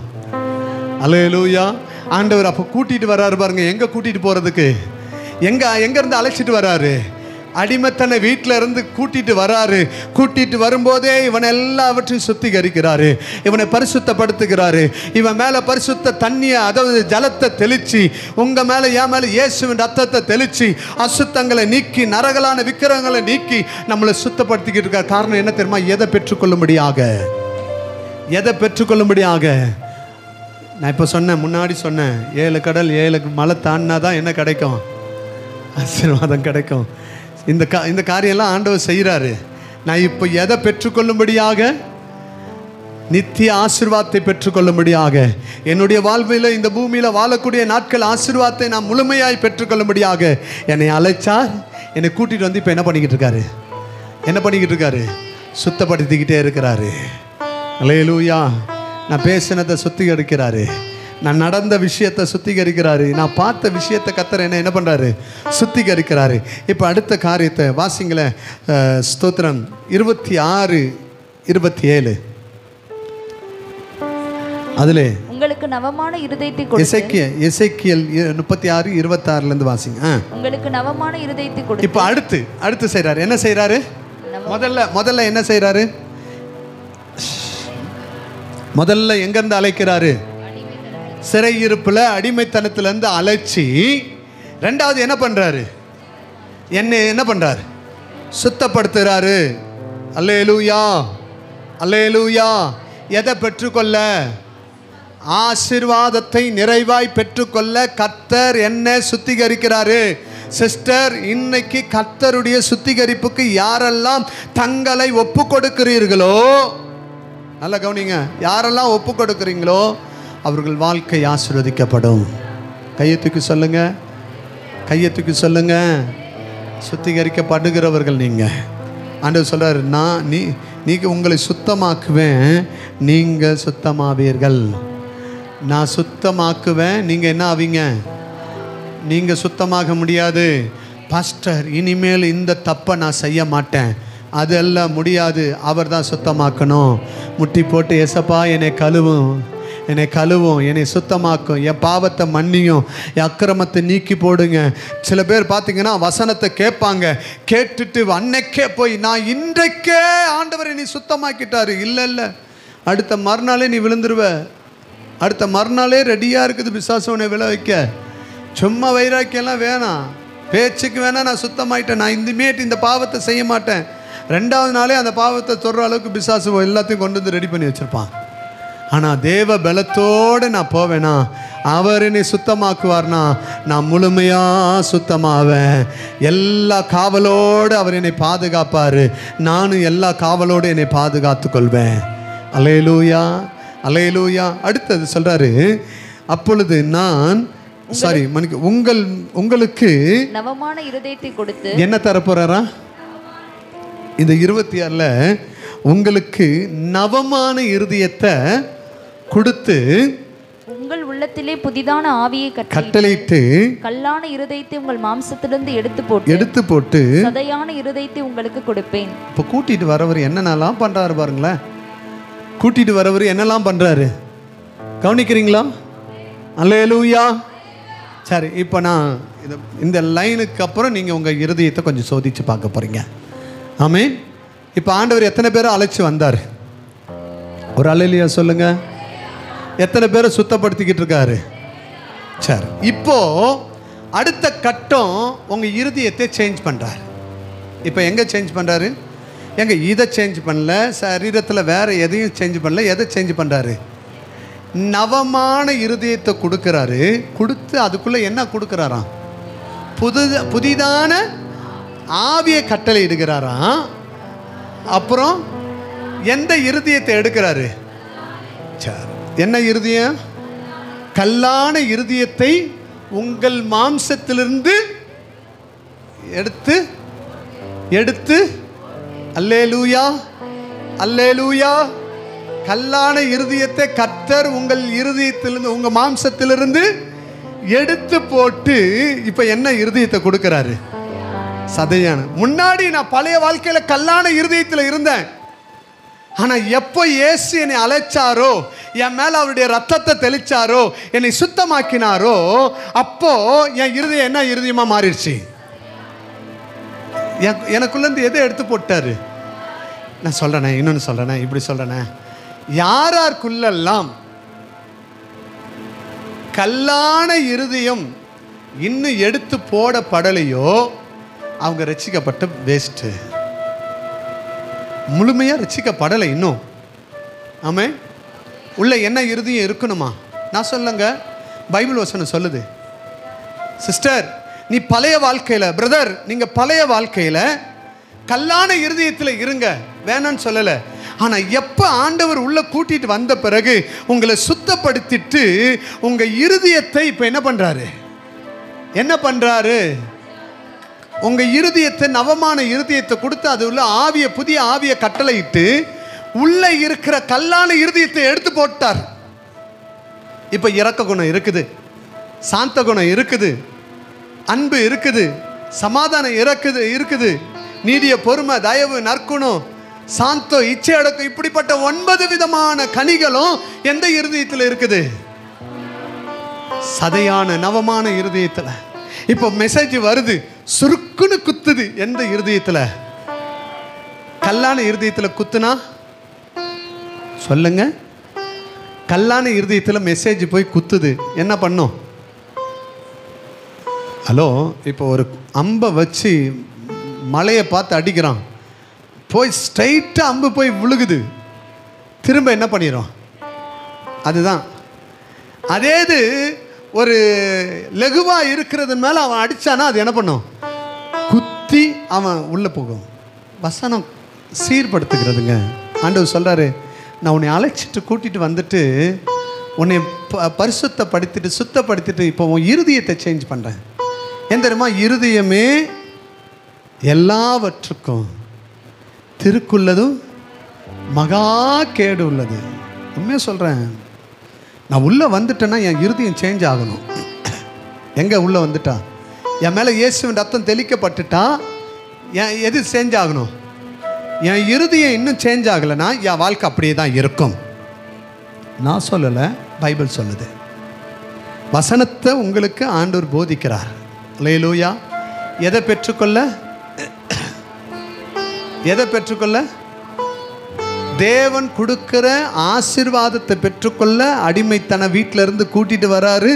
அல்லேலூயா. ஆண்டவர் அப்போ கூட்டிகிட்டு வர்றாரு பாருங்க. எங்கே கூட்டிகிட்டு போகிறதுக்கு? எங்கேருந்து அழைச்சிட்டு வர்றாரு? அடிமைத்தனை வீட்டில் இருந்து கூட்டிகிட்டு வராரு. கூட்டிகிட்டு வரும்போதே இவனை எல்லாவற்றையும் சுத்திகரிக்கிறாரு, இவனை பரிசுத்தப்படுத்துகிறாரு. இவன் மேலே பரிசுத்த தண்ணியை, அதாவது ஜலத்தை தெளித்து, உங்கள் மேலே என் மேலே இயேசுவின் ரத்தத்தை தெளித்து அசுத்தங்களை நீக்கி, நரகலான விக்கிரகங்களை நீக்கி நம்மளை சுத்தப்படுத்திக்கிட்டு இருக்கார். காரணம் என்ன தெரியுமா? எதை பெற்றுக்கொள்ளும்படியாக, எதை பெற்றுக்கொள்ளும்படியாக. நான் இப்போ சொன்னேன், முன்னாடி சொன்னேன், 7 கடல் 7 மலை தாண்டினா தான் என்ன கிடைக்கும்? ஆசீர்வாதம் கிடைக்கும். இந்த காரியெல்லாம் ஆண்டவர் செய்கிறாரு. நான் இப்போ எதை பெற்றுக்கொள்ளும்படியாக? நித்திய ஆசீர்வாதத்தை பெற்றுக்கொள்ளும்படியாக, என்னுடைய வாழ்வில் இந்த பூமியில் வாழக்கூடிய நாட்கள் ஆசீர்வாதத்தை நான் முழுமையாய் பெற்றுக்கொள்ளும்படியாக என்னை அழைச்சார். என்னை கூட்டிகிட்டு வந்து இப்போ என்ன பண்ணிக்கிட்டு இருக்காரு? என்ன பண்ணிக்கிட்டு இருக்காரு? சுத்தப்படுத்திக்கிட்டே இருக்கிறாரு. அல்லேலூயா. நான் பேசினதை சுத்திகரிக்கிறாரு, நான் நடந்த விஷயத்தை சுத்திகரிக்கிறாரு, நான் பார்த்த விஷயத்தை கர்த்தர் என்ன பண்ணுறாரு? சுத்திகரிக்கிறாரு. இப்போ அடுத்த காரியத்தை வாசிங்கள. ஸ்தோத்திரம். 26-27 அதில் உங்களுக்கு நவமான இருதயத்தை கொடுத்து, எசேக்கியேல் 36-26 வாசிங்க. உங்களுக்கு நவமான இருதயத்தை கொடுத்து. இப்போ அடுத்து செய்கிறாரு. என்ன செய்கிறாரு? முதல்ல என்ன செய்கிறாரு? முதல்ல எங்கேருந்து அழைக்கிறாரு? சிறையிருப்பில், அடிமைத்தனத்திலேருந்து அழைச்சி, ரெண்டாவது என்ன பண்ணுறாரு? என்ன பண்ணுறாரு? சுத்தப்படுத்துகிறாரு. அல்லேலூயா, அல்லேலூயா. எதை பெற்றுக்கொள்ள? ஆசீர்வாதத்தை நிறைவாய் பெற்றுக்கொள்ள கர்த்தர் என்ன சுத்திகரிக்கிறாரு. சிஸ்டர், இன்னைக்கு கர்த்தருடைய சுத்திகரிப்புக்கு யாரெல்லாம் தங்களை ஒப்பு கொடுக்கிறீர்களோ, நல்லா கவனிங்க, யாரெல்லாம் ஒப்பு கொடுக்குறீங்களோ அவர்கள் வாழ்க்கை ஆசீர்வதிக்கப்படும். கையத்துக்கு சொல்லுங்க, கையத்துக்கு சொல்லுங்க. சுத்திகரிக்கப்படுகிறவர்கள் நீங்கள். ஆண்டவர் சொல்கிறார், நீங்க உங்களை சுத்தமாக்குவேன், நீங்கள் சுத்தமாவீர்கள். நான் சுத்தமாக்குவேன், நீங்கள் என்ன ஆவீங்க? நீங்கள் சுத்தமாக முடியாது. பாஸ்டர், இனிமேல் இந்த தப்பை நான் செய்ய மாட்டேன், அதெல்லாம் முடியாது. அவர் தான் சுத்தமாக்கணும். முட்டி போட்டு, ஏசப்பா என்னை கழுவும், என்னை கழுவும், என்னை சுத்தமாக்கும், என் பாவத்தை மன்னியும், என் அக்கிரமத்தை நீக்கி போடுங்க. சில பேர் பார்த்தீங்கன்னா வசனத்தை கேட்பாங்க, கேட்டுட்டு அன்னைக்கே போய் நான் இன்றைக்கே ஆண்டவரை நீ சுத்தமாக்கிட்டாரு. இல்லை, அடுத்த மறுநாளே நீ விழுந்துருவ. அடுத்த மறுநாளே ரெடியாக இருக்குது பிசாசவனை விழ வைக்க. சும்மா வைராக்கியெல்லாம் வேணாம், பேச்சுக்கு வேணாம். நான் சுத்தமாயிட்டேன், நான் இந்தமேட்டு இந்த பாவத்தை செய்ய மாட்டேன். 2வது நாளே அந்த பாவத்தை சொல்கிற அளவுக்கு பிசாசு எல்லாத்தையும் கொண்டு வந்து ரெடி பண்ணி வச்சுருப்பான். ஆனால் தேவ பலத்தோடு நான் போவேனா, அவர் என்னை சுத்தமாக்குவார்னா நான் முழுமையாக சுத்தமாவேன். எல்லா காவலோடு அவர் என்னை பாதுகாப்பார், நானும் எல்லா காவலோடு என்னை பாதுகாத்து கொள்வேன். அல்லேலூயா, அல்லேலூயா. அடுத்தது சொல்கிறாரு, அப்பொழுது நான் உங்களுக்கு நவமான இருதயத்தை கொடுத்து என்ன தரப்போறாரா? இந்த 26ல் உங்களுக்கு நவமான இருதயத்தை கொடுத்து, உங்கள் உள்ளத்திலே புதிதான ஆவியை கட்டளையிட்டு, கல்லான இருதயத்தை உங்கள் மாம்சத்திலிருந்து எடுத்து போட்டு சதையான இருதயத்தை உங்களுக்கு கொடுப்பேன். இப்போ கூட்டிட்டு வரவர் என்னென்னலாம் பண்றாரு பாருங்களேன். கூட்டிட்டு வரவர் என்னெல்லாம் பண்றாரு கவனிக்கிறீங்களா? அல்லேலூயா. சரி, இப்போ நான் இந்த லைனுக்கு அப்புறம் நீங்கள் உங்கள் இருதயத்தை கொஞ்சம் சோதித்து பார்க்க போகிறீங்க. ஆமென். இப்போ ஆண்டவர் எத்தனை பேரை அழைச்சி வந்தார்? ஒரு அல்லேலூயா சொல்லுங்க. எத்தனை பேரை சுத்தப்படுத்திக்கிட்டு இருக்காரு? சரி, இப்போ அடுத்த கட்டம் உங்கள் இருதயத்தை சேஞ்ச் பண்ணுறாரு. இப்போ எங்கே சேஞ்ச் பண்ணுறாரு? இதை சேஞ்ச் பண்ணல, சரீரத்தில் வேறு எதையும் சேஞ்ச் பண்ணல. எதை சேஞ்ச் பண்ணுறாரு? நவமான இருதயத்தை கொடுக்குறாரு. கொடுத்து அதுக்குள்ளே என்ன கொடுக்குறாராம்? புதிதான ஆவியை கட்டளை இடுகிறாராம். அப்புறம் எந்த இருதயத்தை எடுக்கிறாரு? சரி, என்ன இருதயம்? கல்லான இருதயத்தை உங்கள் மாம்சத்திலிருந்து எடுத்து அல்லேலூயா, அல்லேலூயா, கல்லான இருதயத்தை கர்த்தர் உங்கள் இருதயத்திலிருந்து, உங்க மாம்சத்திலிருந்து எடுத்து போட்டு இப்ப என்ன இருதயத்தை கொடுக்கிறாரு? சதையான. முன்னாடி நான் பழைய வாழ்க்கையில கல்லான இருதயத்தில் இருந்தேன். ஆனா எப்போ இயேசு என்னை அழைச்சாரோ, என் மேல அவருடைய ரத்தத்தை தெளிச்சாரோ, என்னை சுத்தமாக்கினாரோ, அப்போ என் இருதயம் என்ன இருதயமா மாறிடுச்சு. எனக்குள்ள இருந்து எதை எடுத்து போட்டாரு? நான் சொல்றேனே, இன்னொன்னு சொல்றேனே, இப்படி சொல்றேனே, யாராருக்குள்ளெல்லாம் கல்லான இருதயம் இன்னும் எடுத்து போடப்படலையோ அவங்க ரட்சிக்கப்பட்ட வேஸ்ட். முழுமையா ரட்சிக்கப்படலை இன்னும். ஆமே. உள்ள என்ன இருதயம் இருக்கணுமா? நான் சொல்லுங்க, பைபிள் வசனம் சொல்லுது. சிஸ்டர், நீ பழைய வாழ்க்கையில, பிரதர் நீங்க பழைய வாழ்க்கையில கல்லான இருதயத்தில் இருங்க, வேணான்னு சொல்லலை. ஆனா எப்ப ஆண்டவர் உள்ள கூட்டிட்டு வந்த பிறகு உங்களை சுத்தப்படுத்திட்டு உங்க இருதயத்தை இப்ப என்ன பண்றாரு? என்ன பண்றாரு? உங்க இருதயத்தை, நவமான இருதயத்தை கொடுத்து அது உள்ள ஆவிய, புதிய ஆவிய கட்டளையிட்டு உள்ள இருக்கிற கல்லான இருதயத்தை எடுத்து போட்டார். இப்ப இரக்க குணம் இருக்குது, சாந்த குணம் இருக்குது, அன்பு இருக்குது, சமாதானம் இருக்குது, நீதிய, பொறுமை, தயவு, நற்குணம், சாந்தம், இச்சை அடக்கம், இப்படிப்பட்ட 9 விதமான கனிகளும் எந்த இருதயத்தில் இருக்குது? சதையான நவமான இருதயத்தில். இப்போ மெசேஜ் வருது, சுருக்குன்னு குத்துது. எந்த இருதயத்தில்? கல்லான இருதயத்தில் குத்துனா சொல்லுங்க. கல்லான இருதயத்தில் மெசேஜ் போய் குத்துது, என்ன பண்ணும்? ஹலோ, இப்போ ஒரு அம்பை வச்சு மலையை பார்த்து அடிக்கிறான், போய் ஸ்ட்ரைட்டாக அம்பு போய் விழுகுது, திரும்ப என்ன பண்ணிடும்? அதுதான். அதே இது ஒரு லகுவாக இருக்கிறது மேலே அவன் அடித்தானா அது என்ன பண்ணும்? குத்தி அவன் உள்ளே போகும். வசனம் சீர்படுத்துகிறதுங்க. ஆண்டவர் சொல்கிறாரு, நான் உன்னை அழைச்சிட்டு கூட்டிகிட்டு வந்துட்டு உன்னை பரிசுத்தப்படுத்திட்டு சுத்தப்படுத்திட்டு இப்போ உன் இருதயத்தை சேஞ்ச் பண்ணுறேன். ஏன் தெரியுமா? இருதயமே எல்லாவற்றுக்கும் திருக்குள்ளதும் மகா கேடு உள்ளது. உண்மையாக சொல்கிறேன். நான் உள்ளே வந்துட்டேன்னா என் இருதயம் சேஞ்ச் ஆகணும். எங்கே உள்ளே வந்துட்டா? என் மேலே இயேசுவின் ரத்தம் தெளிக்கப்பட்டுட்டா என் எது சேஞ்ச் ஆகணும்? என் இருதயம் இன்னும் சேஞ்ச் ஆகலைன்னா என் வாழ்க்கை அப்படியே தான் இருக்கும். நான் சொல்லலை, பைபிள் சொல்லுது. வசனத்தை உங்களுக்கு ஆண்டவர் போதிக்கிறார். அல்லேலூயா. எதை பெற்றுக்கொள்ள? எதை பெற்றுக்கொள்ள? தேவன் கொடுக்கிற ஆசீர்வாதத்தை பெற்றுக்கொள்ள அடிமைத்தன வீட்டில இருந்து கூட்டிட்டு வராரு.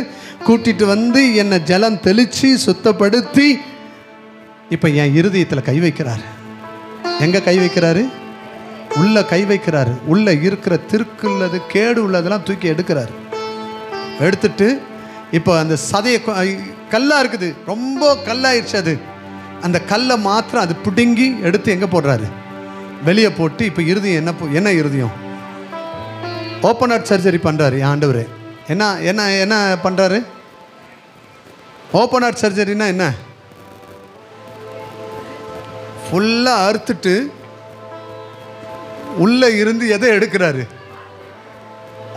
கூட்டிட்டு வந்து என்னை ஜலம் தெளிச்சு சுத்தப்படுத்தி இப்ப என் இருதயத்தில் கை வைக்கிறாரு. எங்க கை வைக்கிறாரு? உள்ள கை வைக்கிறாரு. உள்ள இருக்கிற திருக்குள்ளது, கேடு உள்ளதெல்லாம் தூக்கி எடுக்கிறாரு. எடுத்துட்டு இப்போ அந்த சதையை, கல்லா இருக்குது, ரொம்ப கல்லாயிடுச்சு அது. அந்த கல்லை மாத்திரம் அது பிடுங்கி எடுத்து எங்கே போடுறாரு? வெளியே போட்டு இப்போ இருதயம் என்ன இருதயம்? ஓப்பன் ஹார்ட் சர்ஜரி பண்ணுறாரு ஆண்டவர். என்ன என்ன என்ன பண்ணுறாரு? ஓப்பன் ஹார்ட் சர்ஜரினா என்ன? ஃபுல்லாக அறுத்துட்டு உள்ளே இருந்து எதை எடுக்கிறாரு?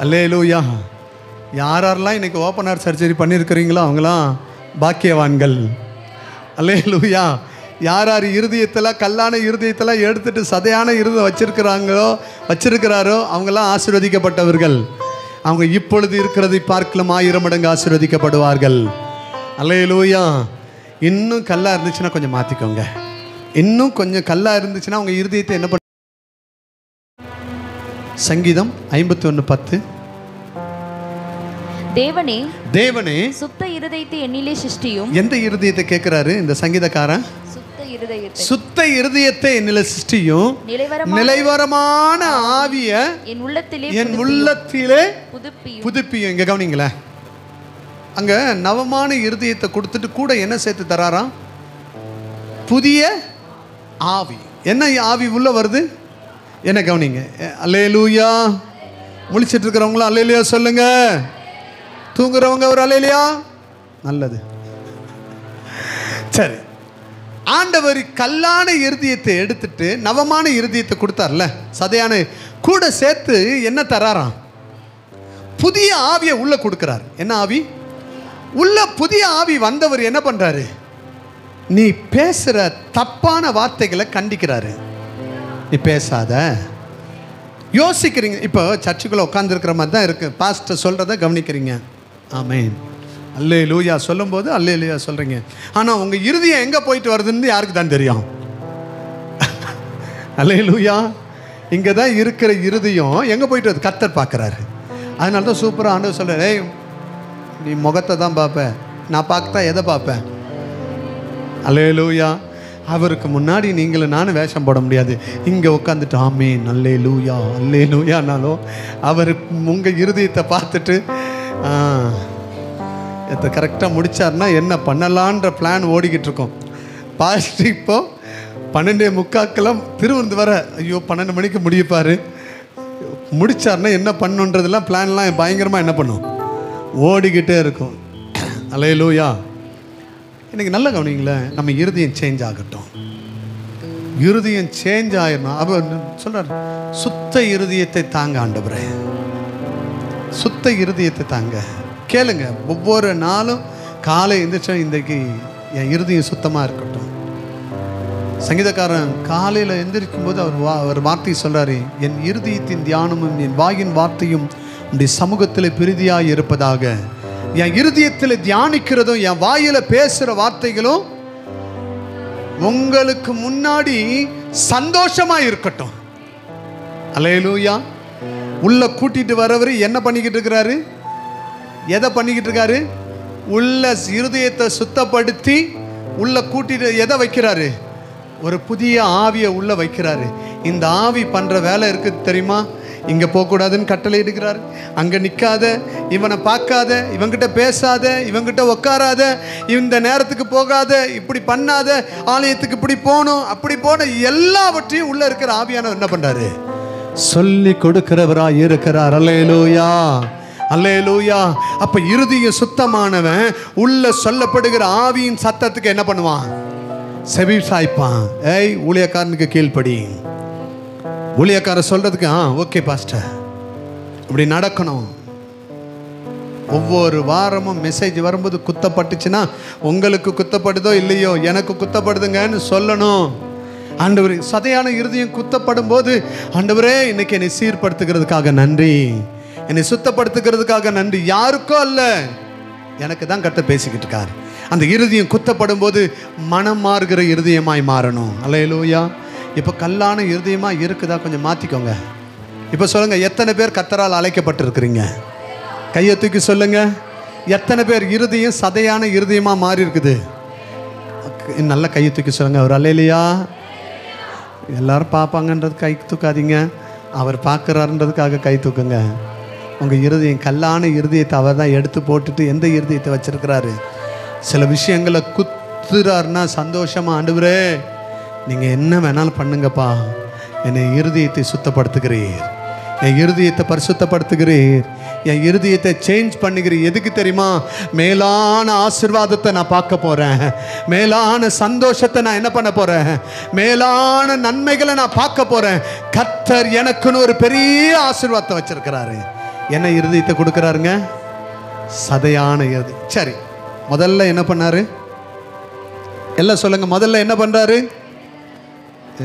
அல்லேலூயா. யாரெல்லாம் இன்னைக்கு ஓப்பன் ஹார்ட் சர்ஜரி பண்ணியிருக்கிறீங்களோ அவங்களாம் பாக்கியவான்கள். அல்லேலூயா. யார் யார் இருதயத்தில், கல்லான இருதயத்தில் எடுத்துட்டு சதையான இருதயம் வச்சிருக்கிறாரோ அவங்களாம் ஆசீர்வதிக்கப்பட்டவர்கள். அவங்க இப்பொழுது இருக்கிறதை பார்க்கலாம் 1000 மடங்கு ஆசீர்வதிக்கப்படுவார்கள். அல்லேலூயா. இன்னும் கல்லாக இருந்துச்சுன்னா கொஞ்சம் மாற்றிக்கோங்க. இன்னும் கொஞ்சம் கல்லாக இருந்துச்சுன்னா அவங்க இருதயத்தை என்ன பண்ண? சங்கீதம் 51:10. தேவனே, தேவனே சுத்த இருதயத்தை என்னிலே சிருஷ்டியும். எந்த இருதயத்தை கேட்கிறாரு இந்த சங்கீதக்காரன்? சுத்த இருதயத்தை என்னிலே சிருஷ்டியும், நிலைவரமான ஆவிய என் உள்ளத்திலே புதுப்பியும். இங்க கவனிங்களேன், அங்க நவமான இருதயத்தை கொடுத்துட்டு கூட என்ன சேர்த்து தராராம்? புதிய ஆவி. என்ன ஆவி உள்ள வருது? என்ன கவனிங்க. அல்லேலூயா. முழிச்சிட்டு இருக்கிறவங்களும் அல்லேலூயா சொல்லுங்க. தூங்குறவங்க ஒரு அல்லேலூயா. நல்லது. சரி, ஆண்டவர் கல்லான இருதயத்தை எடுத்துட்டு நவமான இருதயத்தை கொடுத்தார்ல, சதையான கூட சேர்த்து என்ன தராராம்? புதிய ஆவியை உள்ள கொடுக்கிறார். என்ன ஆவி? உள்ள புதிய ஆவி வந்தவர் என்ன பண்றாரு? நீ பேசுற தப்பான வார்த்தைகளை கண்டிக்கிறாரு. நீ பேசாத. யோசிக்கிறீங்க. இப்போ சர்ச்சுக்குள்ள உட்கார்ந்து இருக்கிற மாதிரி தான் இருக்கு. பாஸ்டர் சொல்றத கவனிக்கிறீங்க. ஆமென். அல்லேலூயா சொல்லும்போது அல்லேலூயா சொல்றீங்க. ஆனா உங்க இருதயம் எங்க போயிட்டு வருதுன்னு யாருக்கு தான் தெரியும்? அல்லேலூயா. இங்கே தான் இருக்கிற இருதயம் எங்கே போயிட்டு வருது? கர்த்தர் பார்க்குறாரு. அதனால தான் சூப்பராக ஆண்டவர் சொல்கிறார், ஏய் நீ முகத்தை தான் பார்ப்பேன், நான் பார்த்தா எதை பார்ப்பேன்? அல்லேலூயா. அவருக்கு முன்னாடி நீங்களும் நானும் வேஷம் போட முடியாது. இங்கே உட்காந்துட்டு ஆமேன் அல்லேலூயா அல்லேலூயானாலும் அவர் உங்கள் இருதயத்தை பார்த்துட்டு இதை கரெக்டாக முடித்தார்னா என்ன பண்ணலான்ற பிளான் ஓடிக்கிட்டு இருக்கோம். பாஸ்ட் இப்போ 12:45 திருவிருந்து வர, ஐயோ 12 மணிக்கு முடிப்பார், முடிச்சார்னா என்ன பண்ணுன்றதெல்லாம் பிளான்லாம் பயங்கரமாக என்ன பண்ணும், ஓடிக்கிட்டே இருக்கும். அல்லேலூயா. எனக்கு நல்ல கவனிங்களேன், நம்ம இருதயம் சேஞ்ச் ஆகட்டும். இருதயம் சேஞ்ச் ஆயிடணும். அவர் சொல்கிறார், சுத்த இருதயத்தை தாங்க ஆண்டவரே, சுத்த இருதயத்தை தாங்க. கேளுங்க, ஒவ்வொரு நாளும் காலை எந்திரிச்சா இன்றைக்கு என் இருதயம் சுத்தமாக இருக்கட்டும். சங்கீதக்காரன் காலையில் எந்திரிக்கும் போது அவர் வார்த்தை சொல்கிறாரு, என் இருதயத்தின் தியானமும் என் வாயின் வார்த்தையும் உடைய சமூகத்தில் பிரீதியாக இருப்பதாக. என் இருதயத்தில் தியானிக்கிறதும் என் வாயில் பேசுகிற வார்த்தைகளும் உங்களுக்கு முன்னாடி சந்தோஷமாக இருக்கட்டும். அல்லேலூயா. உள்ள கூட்டிட்டு வரவர் என்ன பண்ணிக்கிட்டு இருக்கிறாரு? எதை பண்ணிக்கிட்டு இருக்காரு? உள்ள இருதயத்தை சுத்தப்படுத்தி உள்ள கூட்டிட்டு எதை வைக்கிறாரு? ஒரு புதிய ஆவியை உள்ள வைக்கிறாரு. இந்த ஆவி பண்ணுற வேலை இருக்குது தெரியுமா? இங்கே போகக்கூடாதுன்னு கட்டளை எடுக்கிறாரு. அங்கே நிற்காத, இவனை பார்க்காத, இவங்கிட்ட பேசாத, இவங்கிட்ட உட்காராத, இந்த நேரத்துக்கு போகாத, இப்படி பண்ணாத, ஆலயத்துக்கு இப்படி போகணும், அப்படி போன எல்லாவற்றையும் உள்ள இருக்கிற ஆவியானவர் என்ன பண்ணுறாரு? சொல்லி கொடுக்கிறவராக இருக்கிறார். அல்லேலூயா அல்லேலூயா. அப்போ இருதயம் சுத்தமானவன் உள்ள சொல்லப்படுகிற ஆவியின் சத்தத்துக்கு என்ன பண்ணுவான்? செவி சாய்ப்பான். ஏய் ஊழியக்காரனுக்கு கீழ்ப்படி, ஊழியக்காரர் சொல்றதுக்கு ஓகே பாஸ்டர் இப்படி நடக்கணும். ஒவ்வொரு வாரமும் மெசேஜ் வரும்போது குத்தப்பட்டுச்சுன்னா உங்களுக்கு குத்தப்படுதோ இல்லையோ, எனக்கு குத்தப்படுதுங்கன்னு சொல்லணும். ஆண்டவர் சதையான இருதயம் குத்தப்படும் போது, ஆண்டவரே இன்னைக்கு என்னை சீர்படுத்துகிறதுக்காக நன்றி, என்னை சுத்தப்படுத்துகிறதுக்காக நன்றி. யாருக்கோ அல்ல, எனக்கு தான் கர்த்தர் பேசிக்கிட்டு இருக்கார். அந்த இருதயம் குத்தப்படும் போது மனம் மாறுகிற இருதயமாய் மாறணும். அல்லேலூயா. இப்போ கல்லான இருதயமாக இருக்குதா? கொஞ்சம் மாற்றிக்கோங்க. இப்போ சொல்லுங்கள், எத்தனை பேர் கர்த்தரால் அழைக்கப்பட்டிருக்கிறீங்க? கையை தூக்கி சொல்லுங்கள். எத்தனை பேர் இருதயம் சதையான இருதயமாக மாறி இருக்குது? நல்ல கையை தூக்கி சொல்லுங்கள். அவர் அல்லேலூயா. எல்லாரும் பார்ப்பாங்கன்றது கை தூக்காதீங்க, அவர் பார்க்குறாருன்றதுக்காக கை தூக்குங்க. உங்கள் இருதயம் கல்லான இருதயத்தை அவர் தான் எடுத்து போட்டுட்டு எந்த இருதயத்தை வச்சிருக்கிறாரு? சில விஷயங்களை குத்துறாருன்னா சந்தோஷமா, ஆண்டவரே நீங்கள் என்ன வேணாலும் பண்ணுங்கப்பா, என்னை இருதயத்தை சுத்தப்படுத்துகிறீர், என் இருதயத்தை பரிசுத்தப்படுத்துகிறீர், என் இருதயத்தை சேஞ்ச் பண்ணுகிறீர். எதுக்கு தெரியுமா? மேலான ஆசீர்வாதத்தை நான் பார்க்க போகிறேன், மேலான சந்தோஷத்தை நான் என்ன பண்ண போகிறேன், மேலான நன்மைகளை நான் பார்க்க போகிறேன். கர்த்தர் எனக்குன்னு ஒரு பெரிய ஆசீர்வாதத்தை வச்சிருக்கிறாரு. என்ன இருதயத்தை கொடுக்குறாருங்க? சதையான இருதயம். சரி, முதல்ல என்ன பண்ணாரு? எல்லாம் சொல்லுங்க. முதல்ல என்ன பண்றாரு?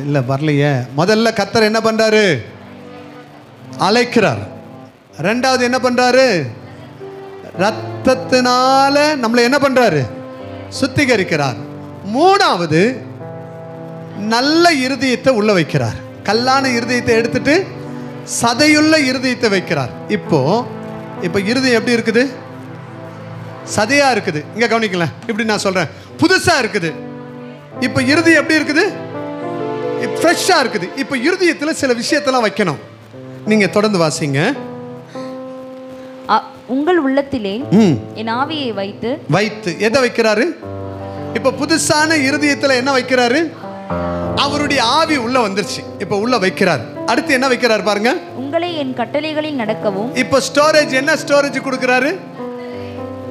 இல்லை வரலையே. முதல்ல கர்த்தர் என்ன பண்றாரு? அழைக்கிறார். ரெண்டாவது என்ன பண்றாரு? ரத்தத்தினால நம்மளை என்ன பண்றாரு? சுத்திகரிக்கிறார். மூணாவது நல்ல இருதயத்தை உள்ள வைக்கிறார். கல்லான இருதயத்தை எடுத்துட்டு சதையுள்ள இருதயத்தை வைக்கிறார். இப்போ இருதயம் எப்படி இருக்குது? சதையா இருக்குது. இங்க கவனிக்கல, இப்படி நான் சொல்றேன், புதுசா இருக்குது. இப்ப இருதயம் எப்படி இருக்குது? ஃப்ரெஷ்ஷா இருக்குது. இப்ப இருதயத்துல சில விஷயத்தெல்லாம் வைக்கணும். நீங்க தொடர்ந்து வாசிங்க. உங்கள் உள்ளத்திலே என் ஆவியை வைத்து எதை வைக்கிறாரு? இப்ப புதுசான இருதயத்துல என்ன வைக்கிறாரு? அவருடைய ஆவி உள்ள வந்துருச்சு. இப்ப உள்ள வைக்கிறார். அடுத்து என்ன வைக்கிறார் பாருங்க. உங்களை என் கட்டளைகளில் நடக்கவும். இப்ப ஸ்டோரேஜ், என்ன ஸ்டோரேஜ் கொடுக்கிறாரு?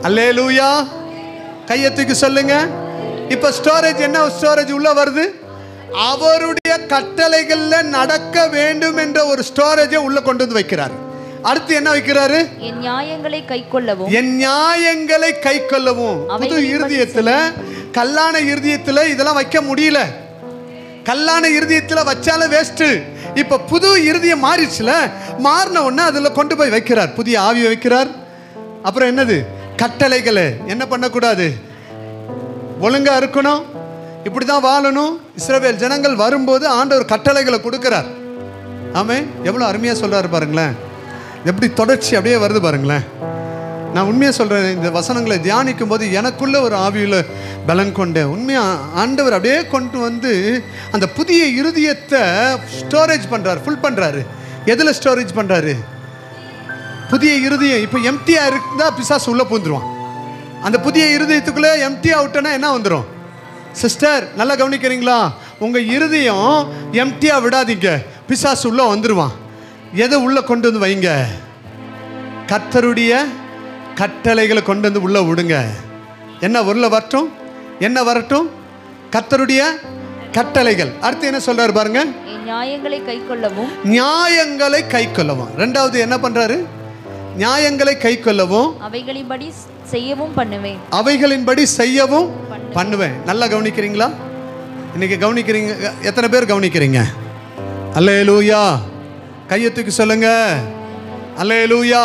அல்லேலூயா. கையை தூக்கி சொல்லுங்க. இப்ப ஸ்டோரேஜ், என்ன ஸ்டோரேஜ் உள்ள வருது? அவருடைய கட்டளைகள்ல நடக்க வேண்டும் என்ற ஒரு ஸ்டோரேஜை உள்ள கொண்டு வந்து வைக்கிறார். அடுத்து என்ன வைக்கிறாரு? என் நியாயங்களை கைக்கொள்ளவும், என் நியாயங்களை கைக்கொள்ளவும். புது இருதயத்துல, கல்லான இருதயத்துல இதெல்லாம் வைக்க முடியல. கல்லான இருதயத்துல வச்சாலும் வேஸ்ட். இப்ப புது இருதயம் மாறிடுச்சுல, மாறின உடனே அதுல கொண்டு போய் வைக்கிறார், புதிய ஆவியை வைக்கிறார். அப்புறம் என்னது? கட்டளைகளை என்ன பண்ணக்கூடாது, ஒழுங்கா இருக்கணும், இப்படிதான் வாழணும். இஸ்ரவேல் ஜனங்கள் வரும்போது ஆண்டவர் கட்டளைகளை கொடுக்கிறார். ஆமே, எவ்வளவு அருமையா சொல்றாரு பாருங்களேன், எப்படி தொடர்ச்சி அப்படியே வருது பாருங்களேன். நான் உண்மையாக சொல்கிறேன், இந்த வசனங்களை தியானிக்கும் போது எனக்குள்ள ஒரு ஆவியில் பலன் கொண்டேன். உண்மையாக ஆண்டவர் அப்படியே கொண்டு வந்து அந்த புதிய இருதயத்தை ஸ்டோரேஜ் பண்ணுறாரு, ஃபுல் பண்ணுறாரு. எதில் ஸ்டோரேஜ் பண்ணுறாரு? புதிய இருதயம். இப்போ எம்டியாக இருந்தால் பிசாசு உள்ளே பூந்துருவான். அந்த புதிய இருதயத்துக்குள்ளே எம்டியாக விட்டோன்னா என்ன வந்துடும்? சிஸ்டர் நல்லா கவனிக்கிறீங்களா? உங்கள் இருதயம் எம்டியாக விடாதீங்க, பிசாசு உள்ளே வந்துடுவான். எதை உள்ளே கொண்டு வந்து வைங்க? கர்த்தருடைய கட்டளைகளை கொண்டு வந்து உள்ள விடுங்க. என்ன உள்ள வரட்டும்? என்ன வரட்டும்? கர்த்தருடைய கட்டளைகள். அடுத்து என்ன சொல்றாரு பாருங்க, நியாயங்களை கைக்கொள்ளவும், நியாயங்களை கைக்கொள்ளவும். ரெண்டாவது என்ன பண்றாரு? நியாயங்களை கைக்கொள்ளவும், அவைகளின்படி செய்யவும் பண்ணுவேன், அவைகளின்படி செய்யவும் பண்ணுவேன். நல்லா கவனிக்கிறீங்களா? இன்னைக்கு கவனிக்கிறீங்க? எத்தனை பேர் கவனிக்கிறீங்க? அல்லேலூயா, கையத்துக்கு சொல்லுங்க. அல்லேலூயா.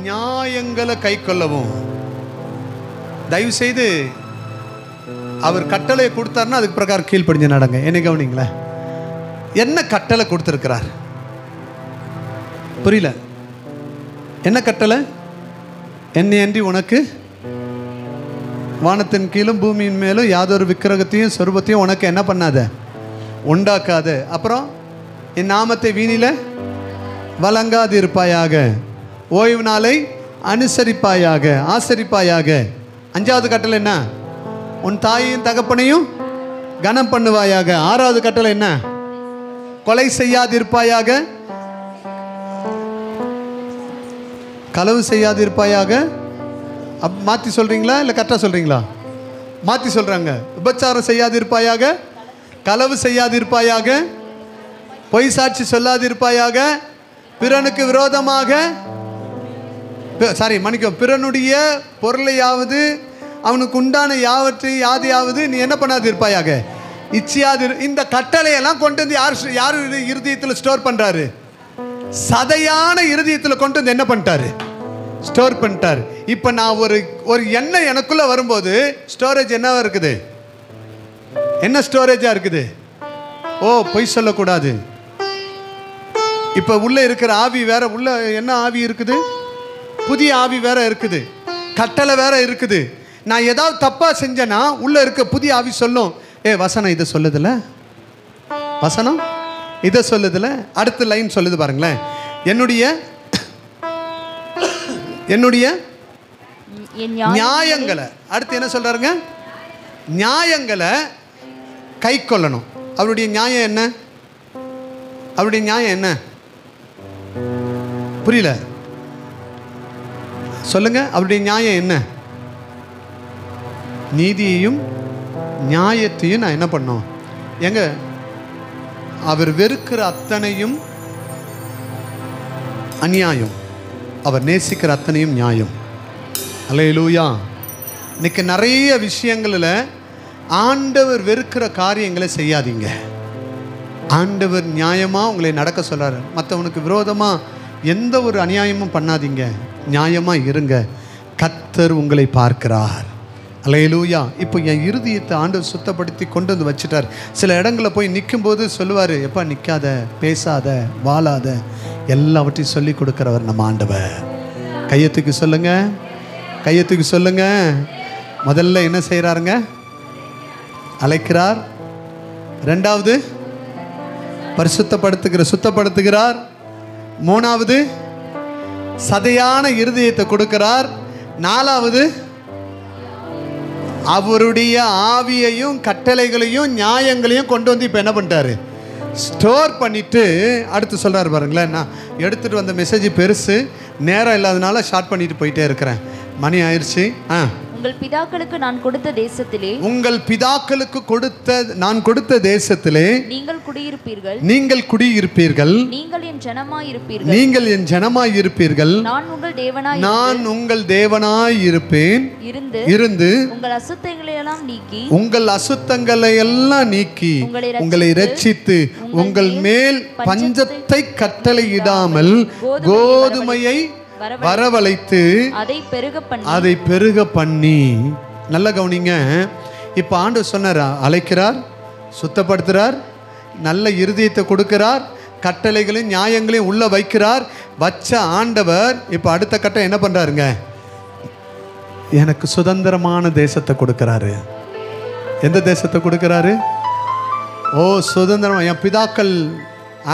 நியாயங்களை கைக்கொள்ளவும். தயவு செய்து அவர் கட்டளை கொடுத்தாருன்னா அதுக்கு பிரகாரம் கீழ்ப்படிஞ்சு நடங்க. என்ன கவனிங்களேன், என்ன கட்டளை கொடுத்திருக்கிறார்? புரியல. என்ன கட்டளை? என்னை அன்றி உனக்கு வானத்தின் கீழும் பூமியின் மேலும் யாதொரு விக்கிரகத்தையும் சொரூபத்தையும் உனக்கு என்ன பண்ணாத, உண்டாக்காத. அப்புறம் என் நாமத்தை வீணில வழங்காது இருப்பாயாக, ஓய்வு நாளை அனுசரிப்பாயாக, ஆசரிப்பாயாக. அஞ்சாவது கட்டளை என்ன? உன் தாயையும் தகப்பனையும் கனம் பண்ணுவாயாக. ஆறாவது கட்டளை என்ன? கொலை செய்யாதிருப்பாயாக, களவு செய்யாதிருப்பாயாக. மாற்றி சொல்றீங்களா இல்லை கரெக்டாக சொல்றீங்களா? மாற்றி சொல்றாங்க. விபச்சாரம் செய்யாதிருப்பாயாக, களவு செய்யாதிருப்பாயாக, பொய் சாட்சி சொல்லாதிருப்பாயாக, பிறனுக்கு விரோதமாக பிறனுடைய பொருளையாவது அவனுக்கு உண்டான யாதையாவது நீ என்ன பண்ணாது இருப்பாயாக, இச்சையாது. இந்த கட்டளையெல்லாம் கொண்டு வந்து யார் இருதயத்தில் ஸ்டோர் பண்றாரு? சதையான இருதயத்தில் கொண்டு வந்து என்ன பண்ணிட்டாரு? ஸ்டோர் பண்ணிட்டார். இப்போ நான் ஒரு எண்ணெய் எனக்குள்ள வரும்போது ஸ்டோரேஜ் என்னவா இருக்குது? என்ன ஸ்டோரேஜா இருக்குது? ஓ, பொய் சொல்லக்கூடாது. இப்போ உள்ள இருக்கிற ஆவி வேற, உள்ள என்ன ஆவி இருக்குது? புதிய ஆவி வேற இருக்குது, கட்டளை வேற இருக்குது. நான் ஏதாவது தப்பா செஞ்சேன்னா உள்ள இருக்க புதிய ஆவி சொல்லும், வசனம் இதை சொல்லுதுல, வசனம் இதை சொல்லுதுல. அடுத்த லைன் சொல்லுது பாருங்களேன், என்னுடைய நியாயங்களை. அடுத்து என்ன சொல்றாருங்க? நியாயங்களை கை கொள்ளணும். அவருடைய நியாயம் என்ன? அவருடைய நியாயம் என்ன? புரியல, சொல்லுங்க. அவருடைய நியாயம் என்ன? நீதியையும் நியாயத்தையும் நான் என்ன பண்ணோம்? எங்க அவர் வெறுக்கிற அத்தனையும் அநியாயம், அவர் நேசிக்கிற அத்தனையும் நியாயம். அல்லேலூயா. இன்னைக்கு நிறைய விஷயங்களில் ஆண்டவர் வெறுக்கிற காரியங்களை செய்யாதீங்க. ஆண்டவர் நியாயமாக உங்களை நடக்க சொல்கிறார். மற்றவனுக்கு விரோதமாக எந்த ஒரு அநியாயமும் பண்ணாதீங்க, நியாயமாக இருங்க. கர்த்தர் உங்களை பார்க்கிறார். அல்லேலூயா. இப்போ என் இருதயத்தை ஆண்டவர் சுத்தப்படுத்தி கொண்டு வந்து வச்சுட்டார். சில இடங்களில் போய் நிற்கும்போது சொல்லுவார், எப்பா நிற்காத, பேசாத, வாழாத, எல்லாவற்றையும் சொல்லி கொடுக்குறவர் நம்ம ஆண்டவர். கையத்துக்கு சொல்லுங்க, கையத்துக்கு சொல்லுங்க. முதல்ல என்ன செய்கிறாருங்க? அழைக்கிறார். ரெண்டாவது சுத்தப்படுத்துகிறார். மூணாவது சதையான இருதயத்தை கொடுக்கிறார். நாலாவது அவருடைய ஆவியையும் கட்டளைகளையும் நியாயங்களையும் கொண்டு வந்து இப்போ என்ன பண்ணிட்டாரு? ஸ்டோர் பண்ணிட்டு அடுத்து சொல்றாரு பாருங்களேன். நான் எடுத்துட்டு வந்த மெசேஜ் பெருசு, நேரம் இல்லாதனால ஷார்ட் பண்ணிட்டு போயிட்டே இருக்கிறேன். மணி ஆயிடுச்சு. உங்கள் பிதாக்களுக்கு நான் கொடுத்த தேசத்திலே நான் கொடுத்த தேசத்திலே நீங்கள் குடியிருப்பீர்கள். நீங்கள் என் ஜனமாய் இருப்பீர்கள். நான் உங்கள் தேவனாய் இருப்பேன். இருந்து உங்கள் அசுத்தங்களை எல்லாம் நீக்கி உங்களை இரட்சித்து உங்கள் மேல் பஞ்சத்தை கட்டளையிடாமல் கோதுமையை வரவழைத்து அதை பெருக பண்ணி. நல்ல கவனிங்க. இப்ப ஆண்டவர் சொன்னார், அழைக்கிறார், சுத்தப்படுத்துறார், நல்ல இருதயத்தை கொடுக்கிறார், கட்டளைகளையும் நியாயங்களையும் உள்ள வைக்கிறார். வச்ச ஆண்டவர் இப்ப அடுத்த கட்டம் என்ன பண்றாருங்க? எனக்கு சுதந்திரமான தேசத்தை கொடுக்கிறாரு. எந்த தேசத்தை கொடுக்கிறாரு? சுதந்திரம். என் பிதாக்கள்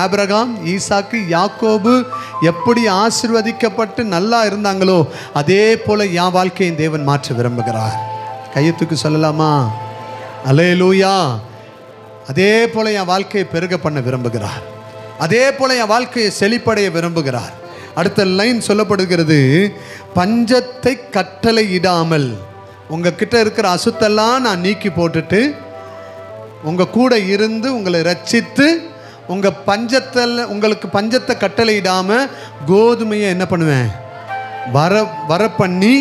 ஆபிரகாம், ஈசாக்கு, யாக்கோபு எப்படி ஆசீர்வதிக்கப்பட்டு நல்லா இருந்தாங்களோ அதே போல என் வாழ்க்கையை தேவன் மாற்ற விரும்புகிறார். கையத்துக்கு சொல்லலாமா? அல்லேலூயா. அதே போல என் வாழ்க்கையை பெருக பண்ண விரும்புகிறார். அதே போல என் வாழ்க்கையை செழிப்படைய விரும்புகிறார். அடுத்த லைன் சொல்லப்படுகிறது, பஞ்சத்தை கட்டளையிடாமல். உங்ககிட்ட இருக்கிற அசுத்தெல்லாம் நான் நீக்கி போட்டுட்டு உங்க கூட இருந்து உங்களை ரட்சித்து உங்களுக்கு பஞ்சத்தை கட்டளையிடாம கோதுமையை என்ன பண்ணுவேன்? வர பண்ணி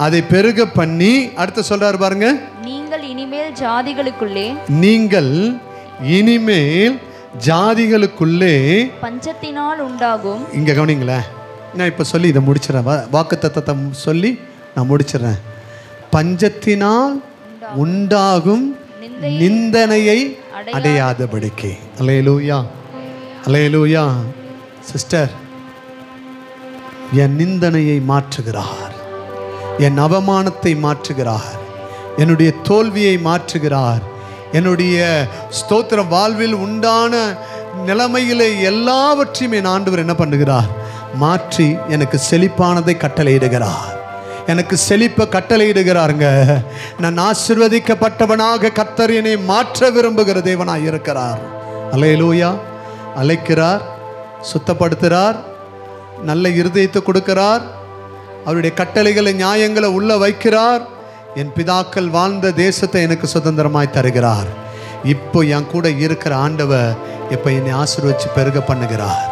அதை பெருக பண்ணி. அடுத்து சொல்றாரு பாருங்க, நீங்கள் இனிமேல் ஜாதிகளுக்குள்ளே பஞ்சத்தினால் உண்டாகும். இங்க கவனிங்களேன், நான் இப்ப சொல்லி இதை முடிச்சிடறேன். வாக்குத்தத்தத்தை சொல்லி நான் முடிச்சிடறேன். பஞ்சத்தினால் உண்டாகும் நிந்தனையை அடையாதபடிக்கு. அல்லேலூயா, அல்லேலூயா. சிஸ்டர், என் நிந்தனையை மாற்றுகிறார், என் அவமானத்தை மாற்றுகிறார், என்னுடைய தோல்வியை மாற்றுகிறார், என்னுடைய ஸ்தோத்திர வாழ்வில் உண்டான நிலைமையிலே எல்லாவற்றையும் என் ஆண்டவர் என்ன பண்ணுகிறார்? மாற்றி எனக்கு செழிப்பானதை கட்டளையிடுகிறார். எனக்கு செழிப்ப கட்டளையிடுகிறாருங்க. நான் ஆசீர்வதிக்கப்பட்டவனாக கர்த்தர் என்னை மாற்ற விரும்புகிற தேவனாய் இருக்கிறார். அல்லேலூயா. அழைக்கிறார், சுத்தப்படுத்துகிறார், நல்ல இருதயத்தை கொடுக்கிறார், அவருடைய கட்டளைகளை நியாயங்களை உள்ள வைக்கிறார். என் பிதாக்கள் வாழ்ந்த தேசத்தை எனக்கு சுதந்திரமாய் தருகிறார். இப்போ என் கூட இருக்கிற ஆண்டவர் இப்போ என்னை ஆசீர்வதிச்சு பெருக பண்ணுகிறார்.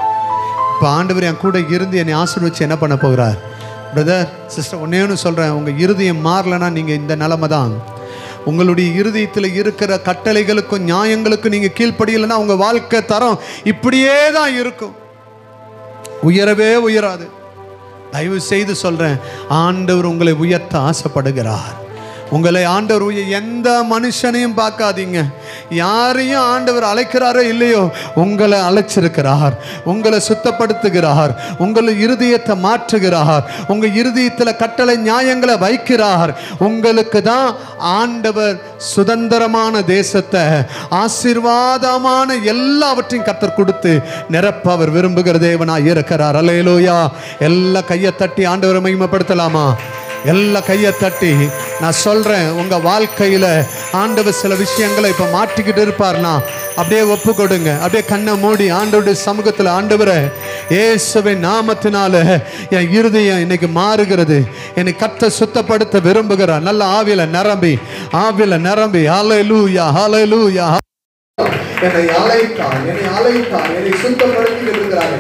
இப்போ ஆண்டவர் என் கூட இருந்து என்னை ஆசீர்வதிச்சு என்ன பண்ண போகிறார்? பிரதர், சிஸ்டர், ஒன்னேன்னு சொல்கிறேன், உங்கள் இருதயம் மாறலைன்னா நீங்கள் இந்த நிலைமை தான். உங்களுடைய இருதயத்தில் இருக்கிற கட்டளைகளுக்கும் நியாயங்களுக்கும் நீங்கள் கீழ்ப்படியலைன்னா உங்கள் வாழ்க்கை தரம் இப்படியே தான் இருக்கும், உயரவே உயராது. தயவு செய்து சொல்கிறேன், ஆண்டவர் உங்களை உயர்த்த ஆசைப்படுகிறார். உங்களை ஆண்டவர் எந்த மனுஷனையும் பார்க்காதீங்க, யாரையும் ஆண்டவர் அழைக்கிறாரோ இல்லையோ உங்களை அழைச்சிருக்கிறார், உங்களை சுத்தப்படுத்துகிறார், உங்களை இருதயத்தை மாற்றுகிறார், உங்கள் இருதயத்தில் கட்டளை நியாயங்களை வைக்கிறார். உங்களுக்கு தான் ஆண்டவர் சுதந்திரமான தேசத்தை, ஆசீர்வாதமான எல்லாவற்றையும் கர்த்தர் கொடுத்து நிரப்ப அவர் விரும்புகிற தேவனாய் இருக்கிறார். அல்லேலூயா. எல்லா கையை தட்டி ஆண்டவரை மகிமைப்படுத்தலாமா? எல்லா கையை தட்டி நான் சொல்றேன், உங்க வாழ்க்கையில ஆண்டவர் சில விஷயங்களை இப்ப மாற்றிக்கிட்டு இருப்பார்னா அப்படியே ஒப்பு கொடுங்க. அப்படியே கண்ணை மூடி ஆண்டவருடைய சமூகத்தில், ஆண்டவரே இயேசுவின் நாமத்தினால என் இருதயம் இன்னைக்கு மாறுகிறது, என்னை கர்த்தர் சுத்தப்படுத்த விரும்புகிறார். நல்ல ஆவியில நிரம்பி ஹல்லேலூயா, ஹல்லேலூயா. என்னை அழைத்தார், என்னை சுத்தப்படுத்தி இருக்கிறார்.